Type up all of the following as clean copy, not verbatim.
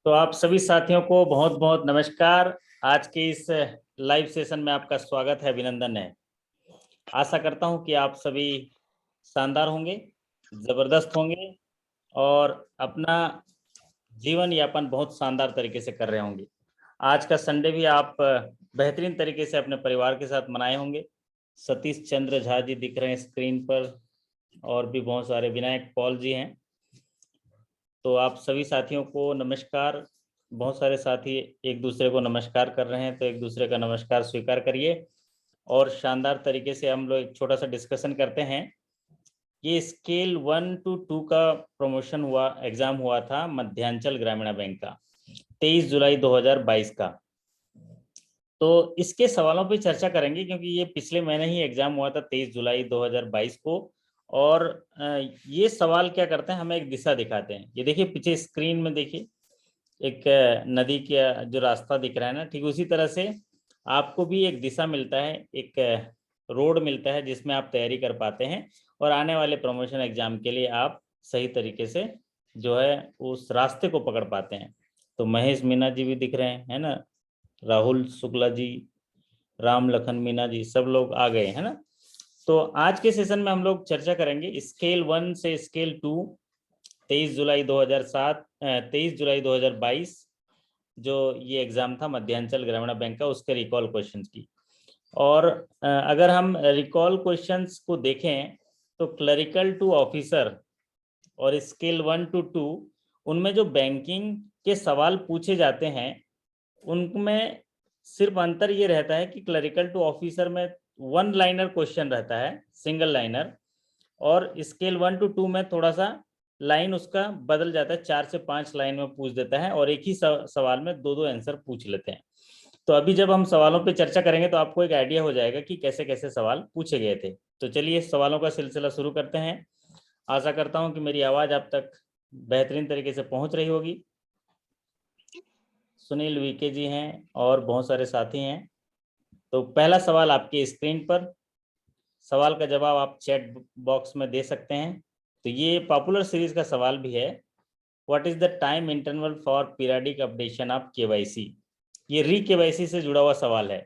तो आप सभी साथियों को बहुत बहुत नमस्कार। आज के इस लाइव सेशन में आपका स्वागत है, अभिनंदन है। आशा करता हूं कि आप सभी शानदार होंगे, जबरदस्त होंगे और अपना जीवन यापन बहुत शानदार तरीके से कर रहे होंगे। आज का संडे भी आप बेहतरीन तरीके से अपने परिवार के साथ मनाए होंगे। सतीश चंद्र झा जी दिख रहे हैं स्क्रीन पर और भी बहुत सारे विनायक पॉल जी हैं। तो आप सभी साथियों को नमस्कार। बहुत सारे साथी एक दूसरे को नमस्कार कर रहे हैं, तो एक दूसरे का नमस्कार स्वीकार करिए और शानदार तरीके से हम लोग एक छोटा सा डिस्कशन करते हैं। ये स्केल 1 to 2 का प्रमोशन हुआ, एग्जाम हुआ था मध्यांचल ग्रामीण बैंक का 23 जुलाई 2022 का। तो इसके सवालों पे चर्चा करेंगे क्योंकि ये पिछले महीने ही एग्जाम हुआ था 23 जुलाई 2022 को। और ये सवाल क्या करते हैं, हमें एक दिशा दिखाते हैं। ये देखिए पीछे स्क्रीन में देखिए एक नदी का जो रास्ता दिख रहा है ना, ठीक उसी तरह से आपको भी एक दिशा मिलता है, एक रोड मिलता है जिसमें आप तैयारी कर पाते हैं और आने वाले प्रमोशन एग्जाम के लिए आप सही तरीके से जो है उस रास्ते को पकड़ पाते हैं। तो महेश मीना जी भी दिख रहे हैं, है ना, राहुल शुक्ला जी, राम लखन मीना जी, सब लोग आ गए हैं ना। तो आज के सेशन में हम लोग चर्चा करेंगे स्केल 1 से स्केल 2 23 जुलाई 2007 23 जुलाई 2022 जो ये एग्जाम था मध्यांचल ग्रामीण बैंक का, उसके रिकॉल क्वेश्चंस की। और अगर हम रिकॉल क्वेश्चंस को देखें तो क्लरिकल टू ऑफिसर और स्केल 1 to 2 उनमें जो बैंकिंग के सवाल पूछे जाते हैं उनमें सिर्फ अंतर ये रहता है कि क्लरिकल टू ऑफिसर में वन लाइनर क्वेश्चन रहता है, सिंगल लाइनर, और स्केल 1 to 2 में थोड़ा सा लाइन उसका बदल जाता है, 4 से 5 लाइन में पूछ देता है और एक ही सवाल में दो आंसर पूछ लेते हैं। तो अभी जब हम सवालों पे चर्चा करेंगे तो आपको एक आइडिया हो जाएगा कि कैसे कैसे सवाल पूछे गए थे। तो चलिए सवालों का सिलसिला शुरू करते हैं। आशा करता हूं कि मेरी आवाज आप तक बेहतरीन तरीके से पहुंच रही होगी। सुनील वीके जी हैं और बहुत सारे साथी हैं। तो पहला सवाल आपकी स्क्रीन पर, सवाल का जवाब आप चैट बॉक्स में दे सकते हैं। तो ये पॉपुलर सीरीज का सवाल भी है, what is the time interval for periodic updation of KYC. ये री केवाईसी से जुड़ा हुआ सवाल है।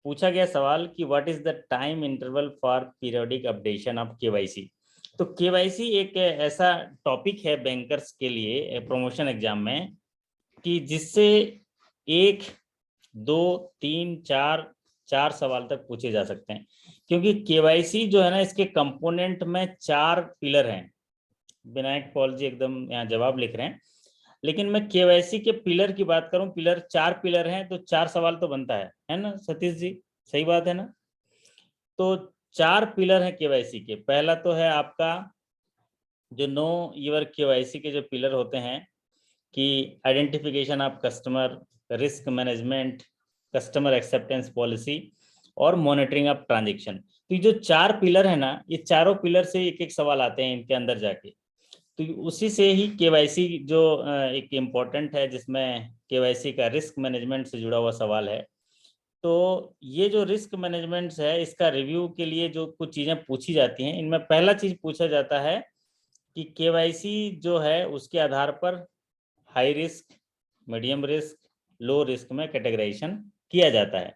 पूछा गया सवाल कि what is the time interval for periodic updation of KYC. तो केवाईसी एक ऐसा टॉपिक है बैंकर्स के लिए प्रमोशन एग्जाम में कि जिससे एक, दो, तीन, चार, चार सवाल तक पूछे जा सकते हैं। क्योंकि केवाईसी जो है ना, इसके कंपोनेंट में 4 पिलर हैं। विनायक पॉल जी एकदम यहाँ जवाब लिख रहे हैं, लेकिन मैं केवाईसी के पिलर की बात करूं, पिलर 4 पिलर हैं तो 4 सवाल तो बनता है ना सतीश जी, सही बात है ना। तो 4 पिलर हैं केवाईसी के। पहला तो है आपका जो नो योर केवाईसी के जो पिलर होते हैं कि identification of customer, risk management, customer acceptance policy और मॉनिटरिंग ऑफ ट्रांजैक्शन। तो ये जो 4 पिलर है ना, ये चारों पिलर से एक एक सवाल आते हैं इनके अंदर जाके। तो उसी से ही केवाईसी जो एक इम्पोर्टेंट है, जिसमें केवाईसी का रिस्क मैनेजमेंट से जुड़ा हुआ सवाल है। तो ये जो रिस्क मैनेजमेंट है, इसका रिव्यू के लिए जो कुछ चीज़ें पूछी जाती हैं, इनमें पहला चीज़ पूछा जाता है कि केवाईसी जो है उसके आधार पर high risk, medium risk, low risk में कैटेगराइजेशन किया जाता है।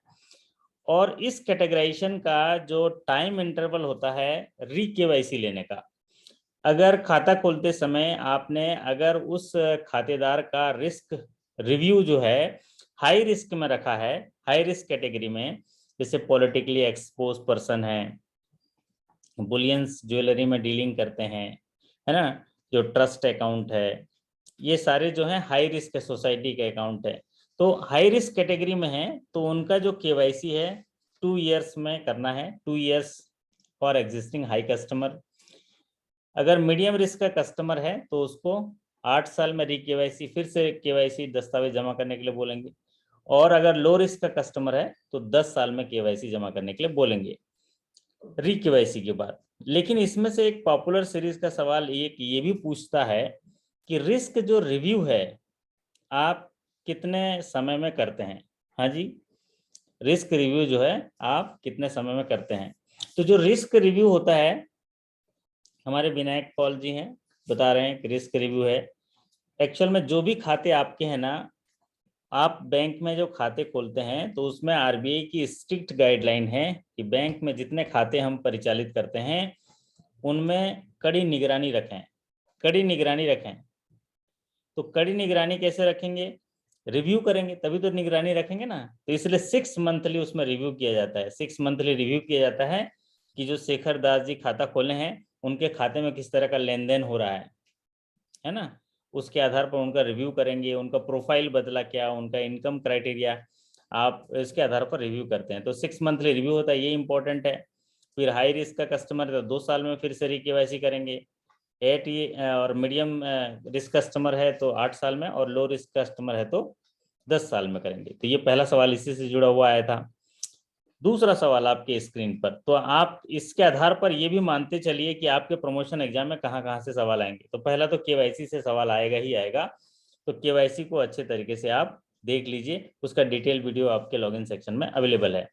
और इस कैटेगराइजेशन का जो टाइम इंटरवल होता है री केवाईसी लेने का, अगर खाता खोलते समय आपने अगर उस खातेदार का रिस्क रिव्यू जो है हाई रिस्क में रखा है, हाई रिस्क कैटेगरी में, जैसे पॉलिटिकली एक्सपोज पर्सन है, बुलियंस ज्वेलरी में डीलिंग करते हैं, है ना, जो ट्रस्ट अकाउंट है, ये सारे जो है हाई रिस्क सोसाइटी के अकाउंट है। तो हाई रिस्क कैटेगरी में है तो उनका जो केवाईसी है 2 इयर्स में करना है, 2 years for existing high customer. अगर मीडियम रिस्क का कस्टमर है तो उसको 8 साल में री केवाईसी, फिर से केवाईसी दस्तावेज जमा करने के लिए बोलेंगे। और अगर लो रिस्क का कस्टमर है तो 10 साल में केवाईसी जमा करने के लिए बोलेंगे री केवाईसी के बाद। लेकिन इसमें से एक पॉपुलर सीरीज का सवाल ये भी पूछता है कि रिस्क जो रिव्यू है आप कितने समय में करते हैं। हाँ जी, रिस्क रिव्यू जो है आप कितने समय में करते हैं। तो जो रिस्क रिव्यू होता है, हमारे विनायक पॉल जी हैं बता रहे हैं कि रिस्क रिव्यू है एक्चुअल में जो भी खाते आपके हैं ना, आप बैंक में जो खाते खोलते हैं तो उसमें आरबीआई की स्ट्रिक्ट गाइडलाइन है कि बैंक में जितने खाते हम परिचालित करते हैं उनमें कड़ी निगरानी रखें, कड़ी निगरानी रखें। तो कड़ी निगरानी कैसे रखेंगे? रिव्यू करेंगे तभी तो निगरानी रखेंगे ना। तो इसलिए 6 मंथली उसमें रिव्यू किया जाता है, 6 मंथली रिव्यू किया जाता है कि जो शेखर दास जी खाता खोले हैं उनके खाते में किस तरह का लेन देन हो रहा है ना। उसके आधार पर उनका रिव्यू करेंगे, उनका प्रोफाइल बदला क्या, उनका इनकम क्राइटेरिया, आप इसके आधार पर रिव्यू करते हैं। तो 6 मंथली रिव्यू होता है, ये इंपॉर्टेंट है। फिर हाई रिस्क का कस्टमर है तो 2 साल में फिर से रिकेवाईसी करेंगे। 8 और मीडियम रिस्क कस्टमर है तो 8 साल में, और लो रिस्क कस्टमर है तो 10 साल में करेंगे। तो ये पहला सवाल इसी से जुड़ा हुआ आया था। दूसरा सवाल आपके स्क्रीन पर, तो आप इसके आधार पर ये भी मानते चलिए कि आपके प्रमोशन एग्जाम में कहाँ कहाँ से सवाल आएंगे। तो पहला तो केवाईसी से सवाल आएगा ही आएगा, तो केवाईसी को अच्छे तरीके से आप देख लीजिए, उसका डिटेल वीडियो आपके लॉगिन सेक्शन में अवेलेबल है।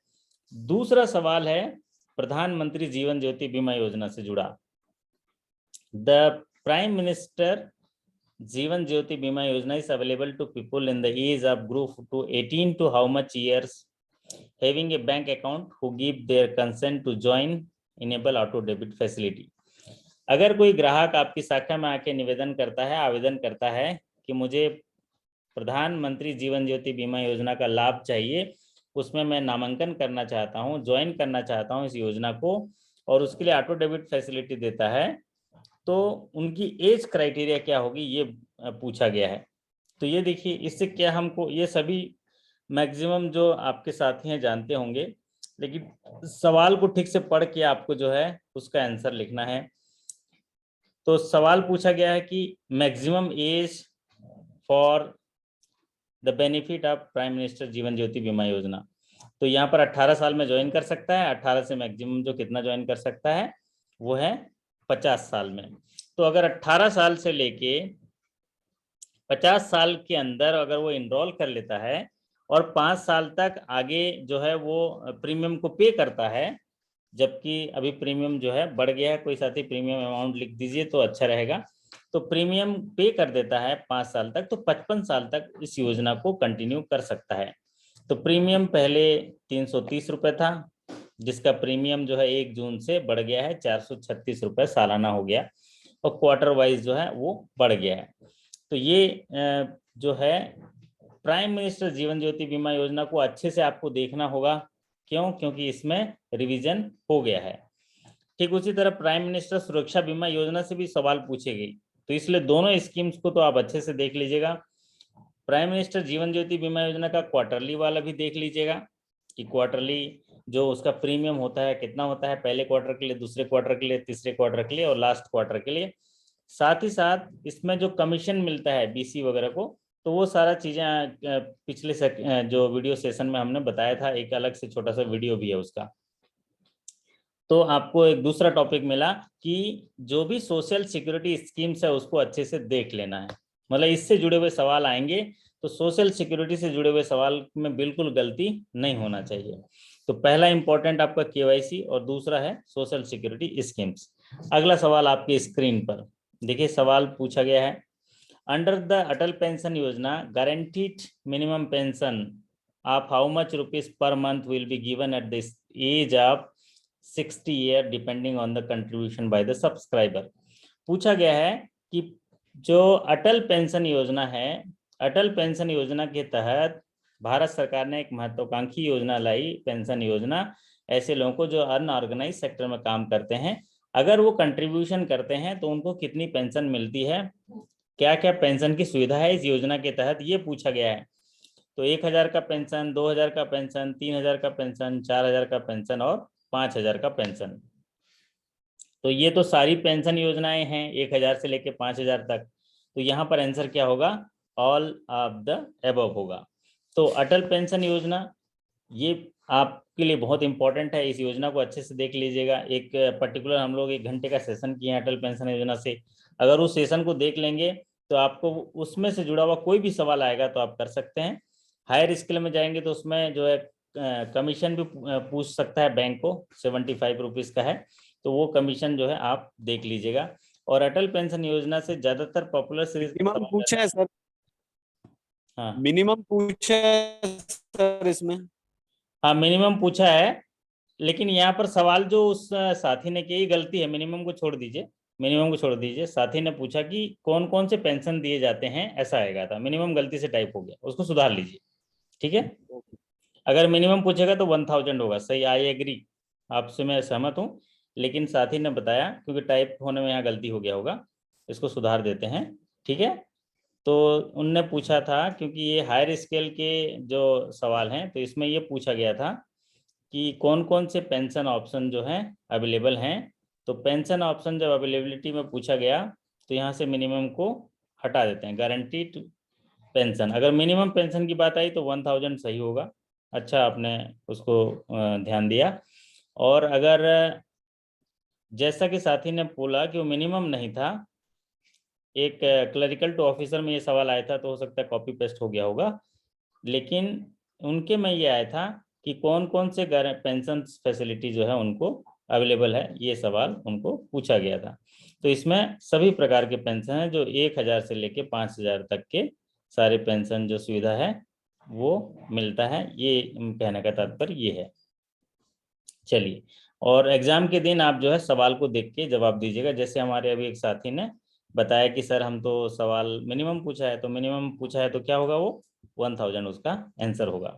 दूसरा सवाल है प्रधानमंत्री जीवन ज्योति बीमा योजना से जुड़ा। The prime minister Jeevan Jyoti बीमा योजना is available to people in the age of group to 18 to how much years having a bank account who give their consent to join enable auto debit facility। अगर कोई ग्राहक आपकी शाखा में आके निवेदन करता है, आवेदन करता है कि मुझे प्रधानमंत्री जीवन ज्योति बीमा योजना का लाभ चाहिए, उसमें मैं नामांकन करना चाहता हूँ, ज्वाइन करना चाहता हूँ इस योजना को, और उसके लिए ऑटो डेबिट फैसिलिटी देता है, तो उनकी एज क्राइटेरिया क्या होगी ये पूछा गया है। तो ये देखिए, इससे क्या हमको, ये सभी मैक्सिमम जो आपके साथी हैं जानते होंगे, लेकिन सवाल को ठीक से पढ़ के आपको जो है उसका आंसर लिखना है। तो सवाल पूछा गया है कि maximum age for the benefit of prime minister Jeevan Jyoti बीमा योजना। तो यहाँ पर 18 साल में ज्वाइन कर सकता है, 18 से मैक्सिमम जो कितना ज्वाइन कर सकता है वो है 50 साल में। तो अगर 18 साल से लेके 50 साल के अंदर अगर वो इनरोल कर लेता है और 5 साल तक आगे जो है वो प्रीमियम को पे करता है, जबकि अभी प्रीमियम जो है बढ़ गया है, कोई साथी प्रीमियम अमाउंट लिख दीजिए तो अच्छा रहेगा। तो प्रीमियम पे कर देता है 5 साल तक, तो 55 साल तक इस योजना को कंटिन्यू कर सकता है। तो प्रीमियम पहले 330 रुपये था, जिसका प्रीमियम जो है 1 जून से बढ़ गया है 436 रुपये सालाना हो गया, और क्वार्टर वाइज जो है वो बढ़ गया है। तो ये जो है प्राइम मिनिस्टर जीवन ज्योति बीमा योजना को अच्छे से आपको देखना होगा। क्यों? क्योंकि इसमें रिवीजन हो गया है। ठीक उसी तरह प्राइम मिनिस्टर सुरक्षा बीमा योजना से भी सवाल पूछे गए, तो इसलिए दोनों स्कीम्स को तो आप अच्छे से देख लीजिएगा। प्राइम मिनिस्टर जीवन ज्योति बीमा योजना का क्वार्टरली वाला भी देख लीजिएगा कि क्वार्टरली जो उसका प्रीमियम होता है कितना होता है, पहले क्वार्टर के लिए, दूसरे क्वार्टर के लिए, तीसरे क्वार्टर के लिए और लास्ट क्वार्टर के लिए। साथ ही साथ इसमें जो कमीशन मिलता है बीसी वगैरह को, तो वो सारा चीजें पिछले जो वीडियो सेशन में हमने बताया था, एक अलग से छोटा सा वीडियो भी है उसका। तो आपको एक दूसरा टॉपिक मिला कि जो भी सोशल सिक्योरिटी स्कीम्स है उसको अच्छे से देख लेना है, मतलब इससे जुड़े हुए सवाल आएंगे, तो सोशल सिक्योरिटी से जुड़े हुए सवाल में बिल्कुल गलती नहीं होना चाहिए। तो पहला इंपॉर्टेंट आपका केवाईसी और दूसरा है सोशल सिक्योरिटी स्कीम्स। अगला सवाल आपकी स्क्रीन पर देखिए, सवाल पूछा गया है, under the Atal pension Yojana guaranteed minimum pension of how much rupees per month will be given at the age of 60 year depending on the contribution by the subscriber. पूछा गया है कि जो अटल पेंशन योजना है, अटल पेंशन योजना के तहत भारत सरकार ने एक महत्वाकांक्षी योजना लाई, पेंशन योजना, ऐसे लोगों को जो अनऑर्गेनाइज सेक्टर में काम करते हैं, अगर वो कंट्रीब्यूशन करते हैं तो उनको कितनी पेंशन मिलती है, क्या क्या पेंशन की सुविधा है इस योजना के तहत, ये पूछा गया है। तो 1000 का पेंशन, 2000 का पेंशन, 3000 का पेंशन, 4000 का पेंशन और 5000 का पेंशन। तो ये तो सारी पेंशन योजनाएं हैं 1000 से लेके 5000 तक। तो यहाँ पर आंसर क्या होगा? ऑल ऑफ द एबव होगा। तो अटल पेंशन योजना ये आपके लिए बहुत इंपॉर्टेंट है, इस योजना को अच्छे से देख लीजिएगा। एक पर्टिकुलर हम लोग 1 घंटे का सेशन किए हैं अटल पेंशन योजना से, अगर उस सेशन को देख लेंगे तो आपको उसमें से जुड़ा हुआ कोई भी सवाल आएगा तो आप कर सकते हैं। हायर स्किल में जाएंगे तो उसमें जो है कमीशन भी पूछ सकता है बैंक को, 75 रुपीज़ का है, तो वो कमीशन जो है आप देख लीजिएगा। और अटल पेंशन योजना से ज्यादातर पॉपुलर सीरीज का मिनिमम सवाल पूछा रहता है है। सर, हाँ मिनिमम पूछा है सर इसमें। हाँ, मिनिमम पूछा है, लेकिन यहाँ पर सवाल जो उस साथी ने की गलती है, मिनिमम को छोड़ दीजिए, मिनिमम को छोड़ दीजिए। साथी ने पूछा कि कौन कौन से पेंशन दिए जाते हैं, ऐसा आएगा था, मिनिमम गलती से टाइप हो गया, उसको सुधार लीजिए, ठीक है। अगर मिनिमम पूछेगा तो 1000 होगा, सही, आई एग्री, आपसे मैं सहमत हूँ। लेकिन साथी ने बताया क्योंकि टाइप होने में यहाँ गलती हो गया होगा, इसको सुधार देते हैं, ठीक है। तो उनने पूछा था, क्योंकि ये हायर स्केल के जो सवाल हैं, तो इसमें ये पूछा गया था कि कौन कौन से पेंशन ऑप्शन जो हैं अवेलेबल हैं। तो पेंशन ऑप्शन जब अवेलेबिलिटी में पूछा गया तो यहाँ से मिनिमम को हटा देते हैं, गारंटीड पेंशन। अगर मिनिमम पेंशन की बात आई तो 1000 सही होगा, अच्छा आपने उसको ध्यान दिया। और अगर जैसा कि साथी ने बोला कि वो मिनिमम नहीं था, एक क्लरिकल टू ऑफिसर में ये सवाल आया था, तो हो सकता है कॉपी पेस्ट हो गया होगा, लेकिन उनके में ये आया था कि कौन कौन से पेंशन फैसिलिटी जो है उनको अवेलेबल है, ये सवाल उनको पूछा गया था। तो इसमें सभी प्रकार के पेंशन हैं, जो 1000 से लेके 5000 तक के सारे पेंशन जो सुविधा है वो मिलता है, ये कहने का तात्पर्य ये है। चलिए, और एग्जाम के दिन आप जो है सवाल को देख के जवाब दीजिएगा। जैसे हमारे अभी एक साथी ने बताया कि सर हम तो सवाल मिनिमम पूछा है, तो मिनिमम पूछा है तो क्या होगा, वो 1000 उसका आंसर होगा।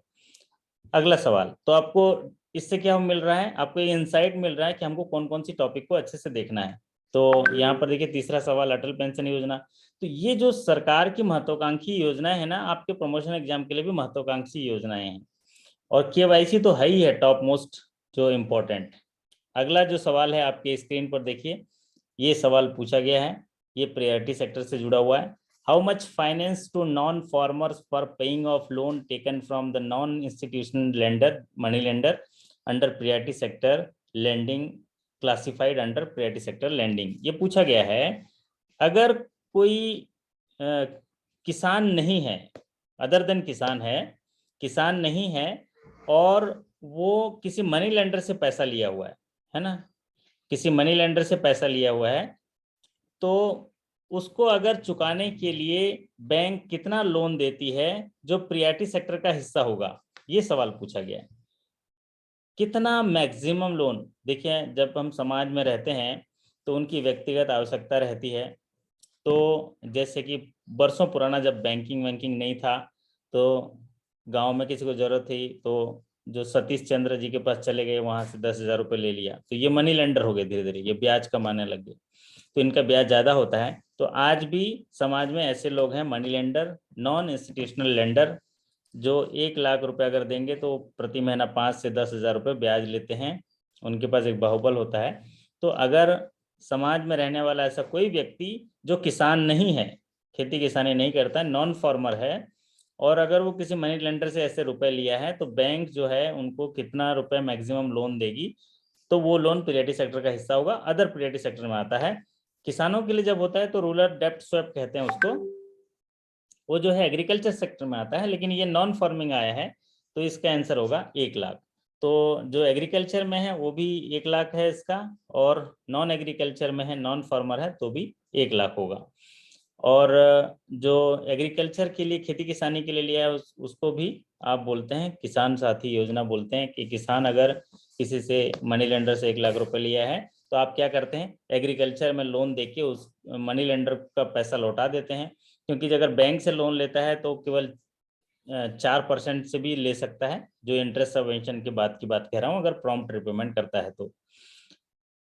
अगला सवाल, तो आपको इससे क्या मिल रहा है, आपको ये इंसाइट मिल रहा है कि हमको कौन कौन सी टॉपिक को अच्छे से देखना है। तो यहाँ पर देखिए तीसरा सवाल, अटल पेंशन योजना। तो ये जो सरकार की महत्वाकांक्षी योजना है ना, आपके प्रमोशन एग्जाम के लिए भी महत्वाकांक्षी योजनाएं हैं। और केवाईसी तो है ही है टॉप मोस्ट जो इम्पोर्टेंट। अगला जो सवाल है आपके स्क्रीन पर देखिए, ये सवाल पूछा गया है, ये प्रायोरिटी सेक्टर से जुड़ा हुआ है। How much finance to non farmers for paying off loan taken from the non institutional lender money lender under priority sector lending classified under priority sector lending. ये पूछा गया है, अगर कोई किसान नहीं है, अदर देन किसान है, किसान नहीं है और वो किसी मनी लेंडर से पैसा लिया हुआ है ना, किसी मनी लेंडर से पैसा लिया हुआ है, तो उसको अगर चुकाने के लिए बैंक कितना लोन देती है जो प्रायोरिटी सेक्टर का हिस्सा होगा, ये सवाल पूछा गया है। कितना मैक्सिमम लोन, देखिए जब हम समाज में रहते हैं तो उनकी व्यक्तिगत आवश्यकता रहती है। तो जैसे कि बरसों पुराना जब बैंकिंग नहीं था, तो गांव में किसी को जरूरत थी तो जो सतीश चंद्र जी के पास चले गए, वहां से 10,000 रुपये ले लिया, तो ये मनी लेंडर हो गए, धीरे धीरे ये ब्याज कमाने लग गए, तो इनका ब्याज ज्यादा होता है। तो आज भी समाज में ऐसे लोग हैं money lender, non institutional lender, जो 1,00,000 रुपए अगर देंगे तो प्रति महीना 5 से 10,000 रुपये ब्याज लेते हैं, उनके पास एक बाहुबल होता है। तो अगर समाज में रहने वाला ऐसा कोई व्यक्ति जो किसान नहीं है, खेती किसानी नहीं करता है, नॉन फार्मर है, और अगर वो किसी मनी लेंडर से ऐसे रुपए लिया है, तो बैंक जो है उनको कितना रुपए मैक्सिमम लोन देगी, तो वो लोन प्रायोरिटी सेक्टर का हिस्सा होगा, अदर प्रायोरिटी सेक्टर में आता है। किसानों के लिए जब होता है तो रूरल डेप्ट स्वैप कहते हैं उसको, वो जो है एग्रीकल्चर सेक्टर में आता है, लेकिन ये नॉन फार्मिंग आया है, तो इसका आंसर होगा 1,00,000। तो जो एग्रीकल्चर में है वो भी 1,00,000 है इसका, और नॉन एग्रीकल्चर में है, नॉन फार्मर है, तो भी 1,00,000 होगा। और जो एग्रीकल्चर के लिए, खेती किसानी के लिए लिया है उसको भी आप बोलते हैं किसान साथी योजना बोलते हैं। कि किसान अगर किसी से मनी लेंडर से 1,00,000 रुपए लिया है, तो आप क्या करते हैं, एग्रीकल्चर में लोन देके उस मनी लेंडर का पैसा लौटा देते हैं। क्योंकि अगर बैंक से लोन लेता है तो केवल 4% से भी ले सकता है, जो इंटरेस्ट सबवेंशन के बाद की बात कह रहा हूँ, अगर प्रॉम्प्ट रिपेमेंट करता है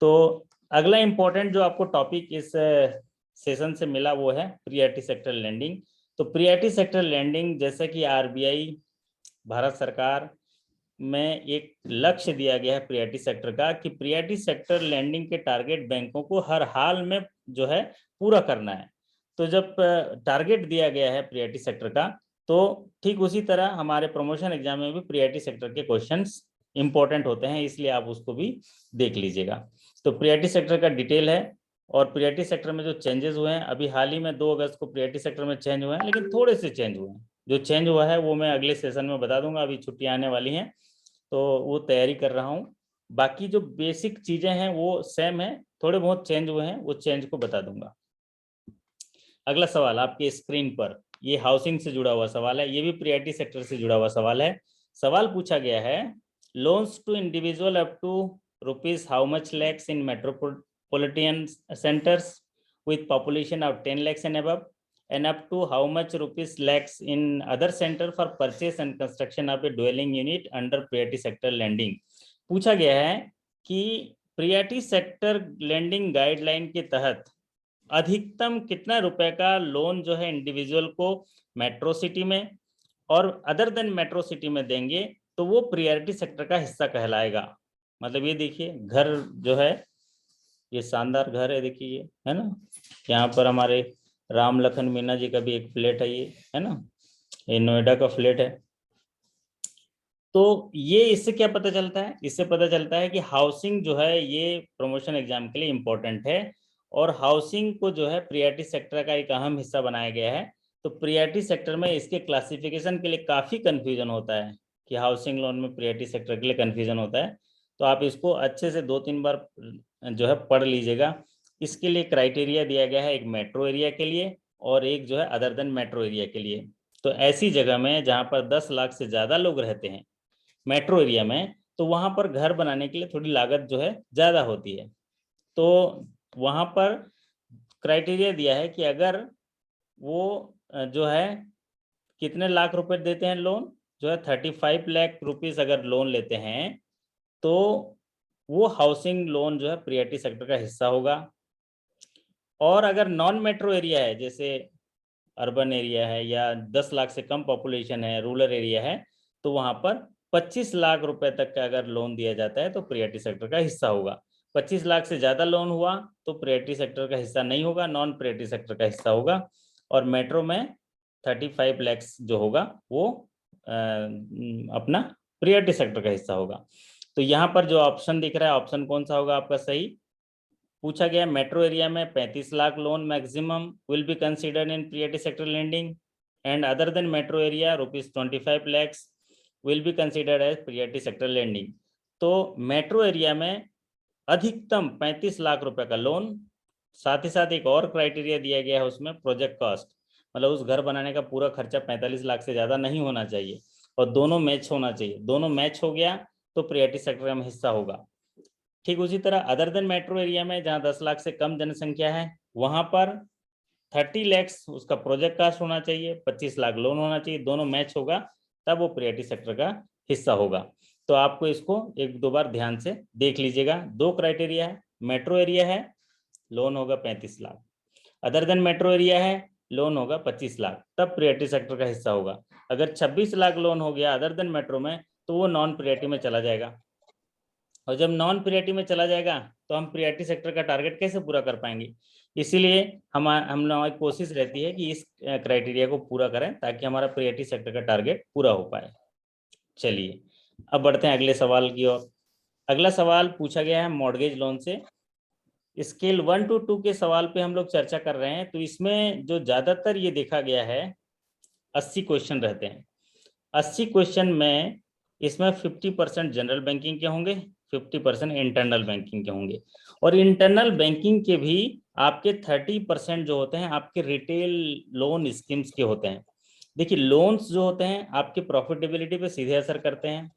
तो अगला इंपॉर्टेंट जो आपको टॉपिक इस सेशन से मिला वो है प्रायोरिटी सेक्टर लेंडिंग। तो प्रायोरिटी सेक्टर लेंडिंग, जैसे कि आरबीआई भारत सरकार में एक लक्ष्य दिया गया है प्रायोरिटी सेक्टर का, कि प्रायोरिटी सेक्टर लेंडिंग के टारगेट बैंकों को हर हाल में जो है पूरा करना है। तो जब टारगेट दिया गया है प्रायोरिटी सेक्टर का, तो ठीक उसी तरह हमारे प्रमोशन एग्जाम में भी प्रायोरिटी सेक्टर के क्वेश्चंस इंपॉर्टेंट होते हैं, इसलिए आप उसको भी देख लीजिएगा। तो प्रायोरिटी सेक्टर का डिटेल है, और प्रायोरिटी सेक्टर में जो चेंजेस हुए हैं, अभी हाल ही में 2 अगस्त को प्रायोरिटी सेक्टर में चेंज हुए हैं, लेकिन थोड़े से चेंज हुए हैं। जो चेंज हुआ है वो मैं अगले सेशन में बता दूंगा, अभी छुट्टियां आने वाली हैं तो वो तैयारी कर रहा हूँ। बाकी जो बेसिक चीजें हैं वो सेम है, थोड़े बहुत चेंज हुए हैं, वो चेंज को बता दूंगा। अगला सवाल आपके स्क्रीन पर, ये हाउसिंग से जुड़ा हुआ सवाल है, ये भी प्रियॉरिटी सेक्टर से जुड़ा हुआ सवाल है। सवाल पूछा गया है, loans to individual up to rupees how much lakhs in metropolitan centres with population of 10 lakhs and above, and up to how much rupees lakhs in other center for purchase and construction of a dwelling unit under priority sector lending। पूछा गया है कि priority sector lending guideline के तहत अधिकतम कितना रुपए का लोन जो है इंडिविजुअल को मेट्रो सिटी में और अदर देन मेट्रो सिटी में देंगे तो वो प्रियॉरिटी सेक्टर का हिस्सा कहलाएगा। मतलब ये देखिए घर जो है, ये शानदार घर है, देखिए ये है ना, यहाँ पर हमारे राम लखन मीना जी का भी एक फ्लैट है, ये है ना, ये नोएडा का फ्लैट है। तो ये इससे क्या पता चलता है, इससे पता चलता है कि हाउसिंग जो है ये प्रमोशन एग्जाम के लिए इम्पोर्टेंट है और हाउसिंग को जो है प्रियॉरिटी सेक्टर का एक अहम हिस्सा बनाया गया है। तो प्रियॉरिटी सेक्टर में इसके क्लासिफिकेशन के लिए काफी कंफ्यूजन होता है कि हाउसिंग लोन में प्रियॉरिटी सेक्टर के लिए कंफ्यूजन होता है। तो आप इसको अच्छे से 2-3 बार जो है पढ़ लीजिएगा। इसके लिए क्राइटेरिया दिया गया है, एक मेट्रो एरिया के लिए और एक जो है अदर देन मेट्रो एरिया के लिए। तो ऐसी जगह में जहाँ पर 10 लाख से ज्यादा लोग रहते हैं मेट्रो एरिया में, तो वहां पर घर बनाने के लिए थोड़ी लागत जो है ज्यादा होती है। तो वहां पर क्राइटेरिया दिया है कि अगर वो जो है कितने लाख रुपए देते हैं लोन, जो है 35 लाख रुपीस अगर लोन लेते हैं तो वो हाउसिंग लोन जो है प्रियॉरिटी सेक्टर का हिस्सा होगा। और अगर नॉन मेट्रो एरिया है, जैसे अर्बन एरिया है या 10 लाख से कम पॉपुलेशन है, रूरल एरिया है, तो वहां पर 25 लाख रुपए तक का अगर लोन दिया जाता है तो प्रियॉरिटी सेक्टर का हिस्सा होगा। 25 लाख से ज्यादा लोन हुआ तो प्रियॉरिटी सेक्टर का हिस्सा नहीं होगा, नॉन प्रियॉरिटी सेक्टर का हिस्सा होगा। और मेट्रो में 35 लैक्स जो होगा वो अपना प्रियॉरिटी सेक्टर का हिस्सा होगा। तो यहाँ पर जो ऑप्शन दिख रहा है, ऑप्शन कौन सा होगा आपका सही? पूछा गया मेट्रो एरिया में 35 lakh loan maximum will be considered in priority sector lending and other than metro area ₹25 lakhs will be considered as priority sector lending. तो मेट्रो एरिया में अधिकतम 35 लाख रुपए का लोन, साथ ही साथ एक और क्राइटेरिया दिया गया है उसमें, प्रोजेक्ट कॉस्ट, मतलब उस घर बनाने का पूरा खर्चा 45 लाख से ज्यादा नहीं होना चाहिए और दोनों मैच होना चाहिए। दोनों मैच हो गया तो प्रियॉरिटी सेक्टर में हिस्सा होगा। ठीक उसी तरह अदर देन मेट्रो एरिया में जहां 10 लाख से कम जनसंख्या है वहां पर 30 लैक्स उसका प्रोजेक्ट कास्ट होना चाहिए, 25 लाख लोन होना चाहिए, दोनों मैच होगा तब वो प्रियॉरिटी सेक्टर का हिस्सा होगा। तो आपको इसको 1-2 बार ध्यान से देख लीजिएगा। 2 क्राइटेरिया है, मेट्रो एरिया है लोन होगा 35 lakh, other than metro area है लोन होगा 25 लाख, तब प्रियॉरिटी सेक्टर का हिस्सा होगा। अगर 26 लाख लोन हो गया अदर देन मेट्रो में तो वो नॉन प्रियॉरिटी में चला जाएगा। और जब नॉन प्रियॉरिटी में चला जाएगा तो हम प्रियॉरिटी सेक्टर का टारगेट कैसे पूरा कर पाएंगे? इसीलिए हम लोगों की कोशिश रहती है कि इस क्राइटेरिया को पूरा करें ताकि हमारा प्रियॉरिटी सेक्टर का टारगेट पूरा हो पाए। चलिए अब बढ़ते हैं अगले सवाल की ओर। अगला सवाल पूछा गया है मॉर्गेज लोन से। स्केल 1 to 2 के सवाल पे हम लोग चर्चा कर रहे हैं। तो इसमें जो ज्यादातर ये देखा गया है 80 क्वेश्चन रहते हैं। 80 क्वेश्चन में इसमें 50% जनरल बैंकिंग के होंगे, 50% इंटरनल बैंकिंग के होंगे और इंटरनल बैंकिंग के भी आपके 30% जो होते हैं आपके रिटेल लोन स्कीम्स के होते हैं। देखिए लोन्स जो होते हैं आपके प्रॉफिटेबिलिटी पे सीधे असर करते हैं,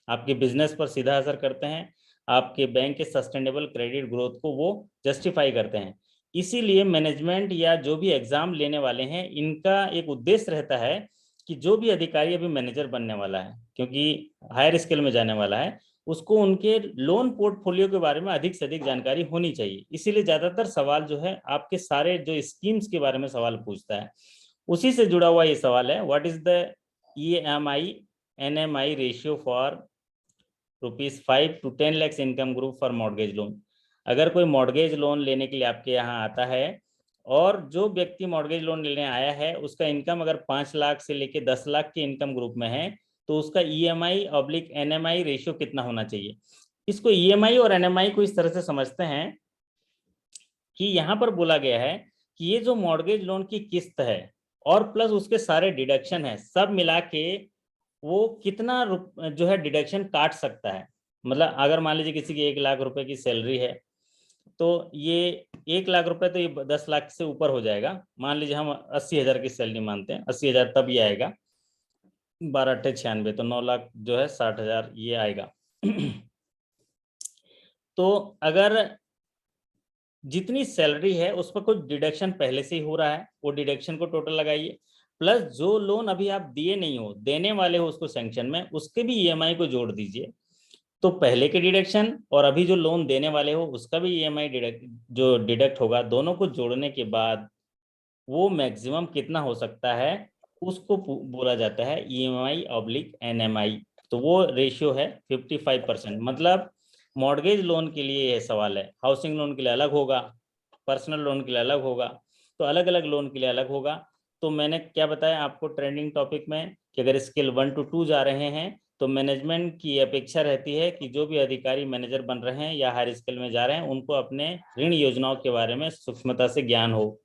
आपके बिजनेस पर सीधा असर करते हैं, आपके बैंक के सस्टेनेबल क्रेडिट ग्रोथ को वो जस्टिफाई करते हैं। इसीलिए मैनेजमेंट या जो भी एग्जाम लेने वाले हैं इनका एक उद्देश्य रहता है कि जो भी अधिकारी अभी मैनेजर बनने वाला है, क्योंकि हायर स्केल में जाने वाला है, उसको उनके लोन पोर्टफोलियो के बारे में अधिक से अधिक जानकारी होनी चाहिए। इसीलिए ज्यादातर सवाल जो है आपके सारे जो स्कीम्स के बारे में सवाल पूछता है। उसी से जुड़ा हुआ ये सवाल है, what is the EMI NMI ratio for ₹5 to 10 lakhs income group for mortgage loan. अगर कोई मॉर्गेज लोन लेने के लिए आपके यहाँ आता है और जो व्यक्ति मॉर्गेज लोन लेने आया है उसका इनकम अगर 5 लाख से लेके 10 लाख के इनकम ग्रुप में है तो उसका EMI/NMI रेशियो कितना होना चाहिए? इसको EMI और NMI को इस तरह से समझते हैं कि यहाँ पर बोला गया है कि ये जो मॉर्गेज लोन की किस्त है और प्लस उसके सारे डिडक्शन है, सब मिला के वो कितना जो है डिडक्शन काट सकता है। मतलब अगर मान लीजिए किसी की 1 लाख रुपए की सैलरी है तो ये 1 लाख रुपए तो ये 10 लाख से ऊपर हो जाएगा। मान लीजिए हम 80,000 की सैलरी मानते हैं, 80,000 तब ये आएगा, 12×8 = 96, तो 9 लाख जो है 60,000 ये आएगा। तो अगर जितनी सैलरी है उस पर कुछ डिडक्शन पहले से ही हो रहा है, वो डिडक्शन को टोटल लगाइए, प्लस जो लोन अभी आप दिए नहीं हो, देने वाले हो उसको सैंक्शन में, उसके भी ईएमआई को जोड़ दीजिए। तो पहले के डिडक्शन और अभी जो लोन देने वाले हो उसका भी ईएमआई जो डिडक्ट होगा, दोनों को जोड़ने के बाद वो मैक्सिमम कितना हो सकता है उसको बोला जाता है EMI/NMI। तो वो रेशियो है 55%। मतलब मॉर्गेज लोन के लिए यह सवाल है, हाउसिंग लोन के लिए अलग होगा, पर्सनल लोन के लिए अलग होगा, तो अलग अलग लोन के लिए अलग होगा। तो मैंने क्या बताया आपको ट्रेंडिंग टॉपिक में कि अगर स्केल 1 to 2 जा रहे हैं तो मैनेजमेंट की अपेक्षा रहती है कि जो भी अधिकारी मैनेजर बन रहे हैं या हायर स्केल में जा रहे हैं उनको अपने ऋण योजनाओं के बारे में सूक्ष्मता से ज्ञान हो।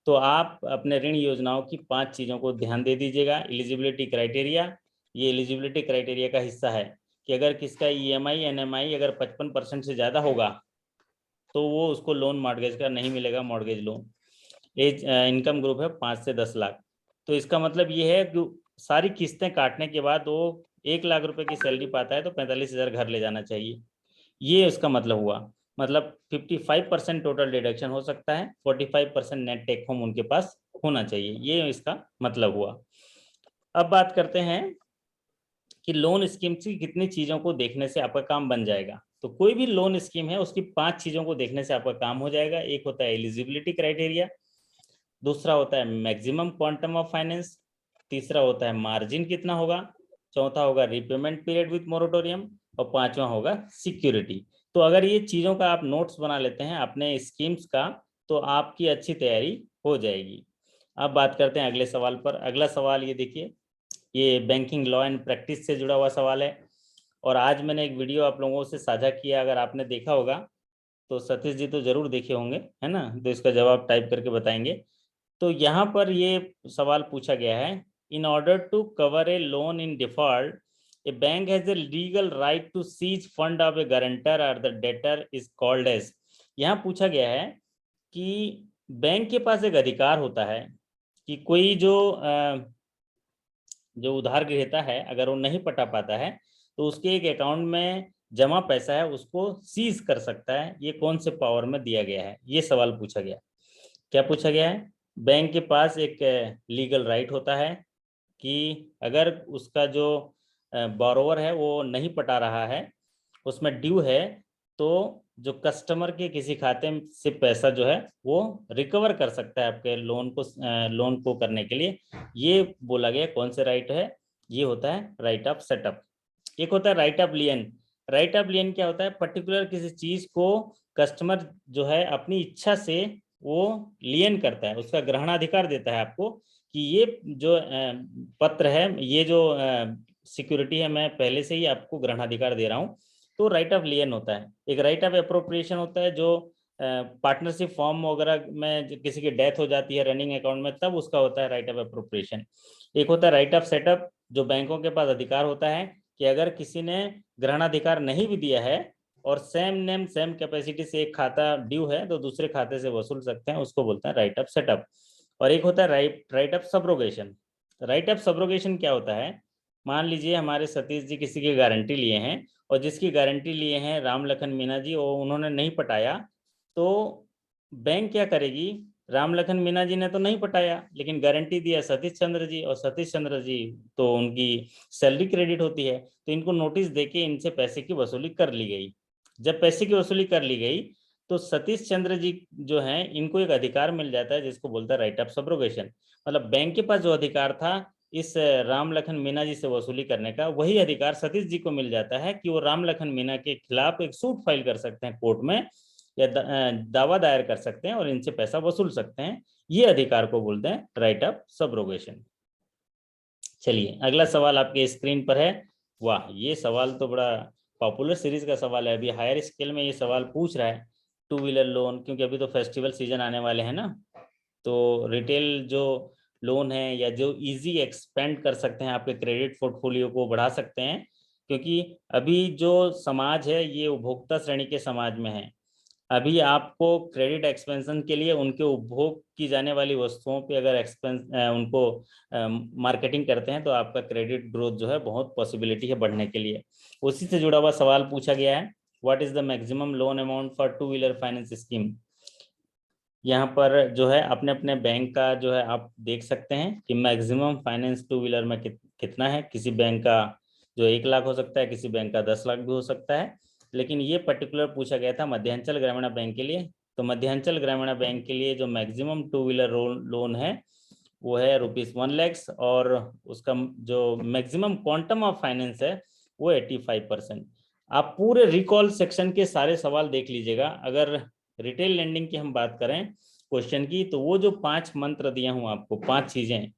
तो आप अपने ऋण योजनाओं की 5 चीज़ों को ध्यान दे दीजिएगा। एलिजिबिलिटी क्राइटेरिया, ये एलिजिबिलिटी क्राइटेरिया का हिस्सा है कि अगर किसका EMI/NMI अगर 55% से ज़्यादा होगा तो वो उसको लोन मॉर्गेज का नहीं मिलेगा, mortgage loan. As income group है 5 से 10 लाख। तो इसका मतलब ये है कि सारी किस्तें काटने के बाद वो 1 लाख रुपए की सैलरी पाता है तो 45,000 घर ले जाना चाहिए, ये उसका मतलब हुआ। मतलब 55% टोटल डिडक्शन हो सकता है, 45% नेट टेक होम उनके पास होना चाहिए, ये इसका मतलब हुआ। अब बात करते हैं कि लोन स्कीम की कितनी चीज़ों को देखने से आपका काम बन जाएगा। तो कोई भी लोन स्कीम है उसकी 5 चीज़ों को देखने से आपका काम हो जाएगा। एक होता है एलिजिबिलिटी क्राइटेरिया, दूसरा होता है मैक्सिमम क्वांटम ऑफ फाइनेंस, तीसरा होता है मार्जिन कितना होगा, चौथा होगा रिपेमेंट पीरियड विथ मोरेटोरियम, और पांचवा होगा सिक्योरिटी। तो अगर ये चीज़ों का आप नोट्स बना लेते हैं अपने स्कीम्स का तो आपकी अच्छी तैयारी हो जाएगी। अब बात करते हैं अगले सवाल पर। अगला सवाल ये देखिए, ये बैंकिंग लॉ एंड प्रैक्टिस से जुड़ा हुआ सवाल है और आज मैंने एक वीडियो आप लोगों से साझा किया, अगर आपने देखा होगा तो सतीश जी तो जरूर देखे होंगे, है ना, तो इसका जवाब टाइप करके बताएंगे। तो यहाँ पर ये सवाल पूछा गया है, in order to cover a loan in default a bank has a legal right to seize fund of a guarantor और the debtor is called as. यहाँ पूछा गया है कि बैंक के पास एक अधिकार होता है कि कोई जो उधार ग्रहीता है अगर वो नहीं पटा पाता है तो उसके एक अकाउंट में जमा पैसा है उसको सीज कर सकता है। ये कौन से पावर में दिया गया है, ये सवाल पूछा गया। क्या पूछा गया है, बैंक के पास एक लीगल राइट होता है कि अगर उसका जो बोरोवर है वो नहीं पटा रहा है, उसमें ड्यू है, तो जो कस्टमर के किसी खाते से पैसा जो है वो रिकवर कर सकता है आपके लोन को करने के लिए। ये बोला गया कौन से राइट है, ये होता है राइट ऑफ सेटअप। एक होता है राइट ऑफ लियन। राइट ऑफ लियन क्या होता है, पर्टिकुलर किसी चीज को कस्टमर जो है अपनी इच्छा से वो लियन करता है, उसका ग्रहणाधिकार देता है आपको कि ये जो पत्र है, ये जो सिक्योरिटी है, मैं पहले से ही आपको ग्रहणाधिकार दे रहा हूँ। तो राइट ऑफ लियन होता है। एक राइट ऑफ अप्रोप्रिएशन होता है, जो पार्टनरशिप फॉर्म वगैरह में किसी की डेथ हो जाती है रनिंग अकाउंट में, तब उसका होता है राइट ऑफ अप्रोप्रिएशन। एक होता है राइट ऑफ सेटअप, जो बैंकों के पास अधिकार होता है कि अगर किसी ने ग्रहणाधिकार नहीं भी दिया है और सेम नेम सेम कैपेसिटी से एक खाता ड्यू है तो दूसरे खाते से वसूल सकते हैं, उसको बोलते हैं राइट ऑफ सेटअप। और एक होता है right of subrogation. Right of subrogation क्या होता है, मान लीजिए हमारे सतीश जी किसी की गारंटी लिए हैं और जिसकी गारंटी लिए हैं राम लखन मीना जी, और उन्होंने नहीं पटाया, तो बैंक क्या करेगी, राम लखन मीना जी ने तो नहीं पटाया लेकिन गारंटी दिया सतीश चंद्र जी, और सतीश चंद्र जी तो उनकी सैलरी क्रेडिट होती है, तो इनको नोटिस देके इनसे पैसे की वसूली कर ली गई। जब पैसे की वसूली कर ली गई तो सतीश चंद्र जी जो हैं इनको एक अधिकार मिल जाता है जिसको बोलता है राइट ऑफ सब्रोगेशन। मतलब बैंक के पास जो अधिकार था इस राम लखन मीना जी से वसूली करने का, वही अधिकार सतीश जी को मिल जाता है कि वो राम लखन मीना के खिलाफ एक सूट फाइल कर सकते हैं कोर्ट में, या दावा दायर कर सकते हैं और इनसे पैसा वसूल सकते हैं। ये अधिकार को बोलते हैं राइट ऑफ सब्रोगेशन। चलिए अगला सवाल आपके स्क्रीन पर है। वाह, ये सवाल तो बड़ा पॉपुलर सीरीज का सवाल है, अभी हायर स्केल में ये सवाल पूछ रहा है। 2 व्हीलर लोन, क्योंकि अभी तो फेस्टिवल सीजन आने वाले हैं ना, तो रिटेल जो लोन है या जो इजी एक्सपेंड कर सकते हैं आपके क्रेडिट पोर्टफोलियो को बढ़ा सकते हैं, क्योंकि अभी जो समाज है ये उपभोक्ता श्रेणी के समाज में है। अभी आपको क्रेडिट एक्सपेंशन के लिए उनके उपभोग की जाने वाली वस्तुओं पे अगर उनको मार्केटिंग करते हैं तो आपका क्रेडिट ग्रोथ जो है बहुत पॉसिबिलिटी है बढ़ने के लिए। उसी से जुड़ा हुआ सवाल पूछा गया है, what is the maximum loan amount for two wheeler finance scheme. यहाँ पर जो है अपने अपने बैंक का जो है आप देख सकते हैं कि मैक्सिमम फाइनेंस टू व्हीलर में कितना है। किसी बैंक का जो 1 लाख हो सकता है, किसी बैंक का 10 लाख भी हो सकता है, लेकिन ये पर्टिकुलर पूछा गया था मध्यांचल ग्रामीण बैंक के लिए। तो मध्यांचल ग्रामीण बैंक के लिए जो मैक्सिमम टू व्हीलर लोन है वो है ₹1 लाख, और उसका जो मैक्सिमम क्वांटम ऑफ फाइनेंस है वो 85%। आप पूरे रिकॉल सेक्शन के सारे सवाल देख लीजिएगा। अगर रिटेल लेंडिंग की हम बात करें क्वेश्चन की, तो वो जो 5 मंत्र दिया हूं आपको, 5 चीजें,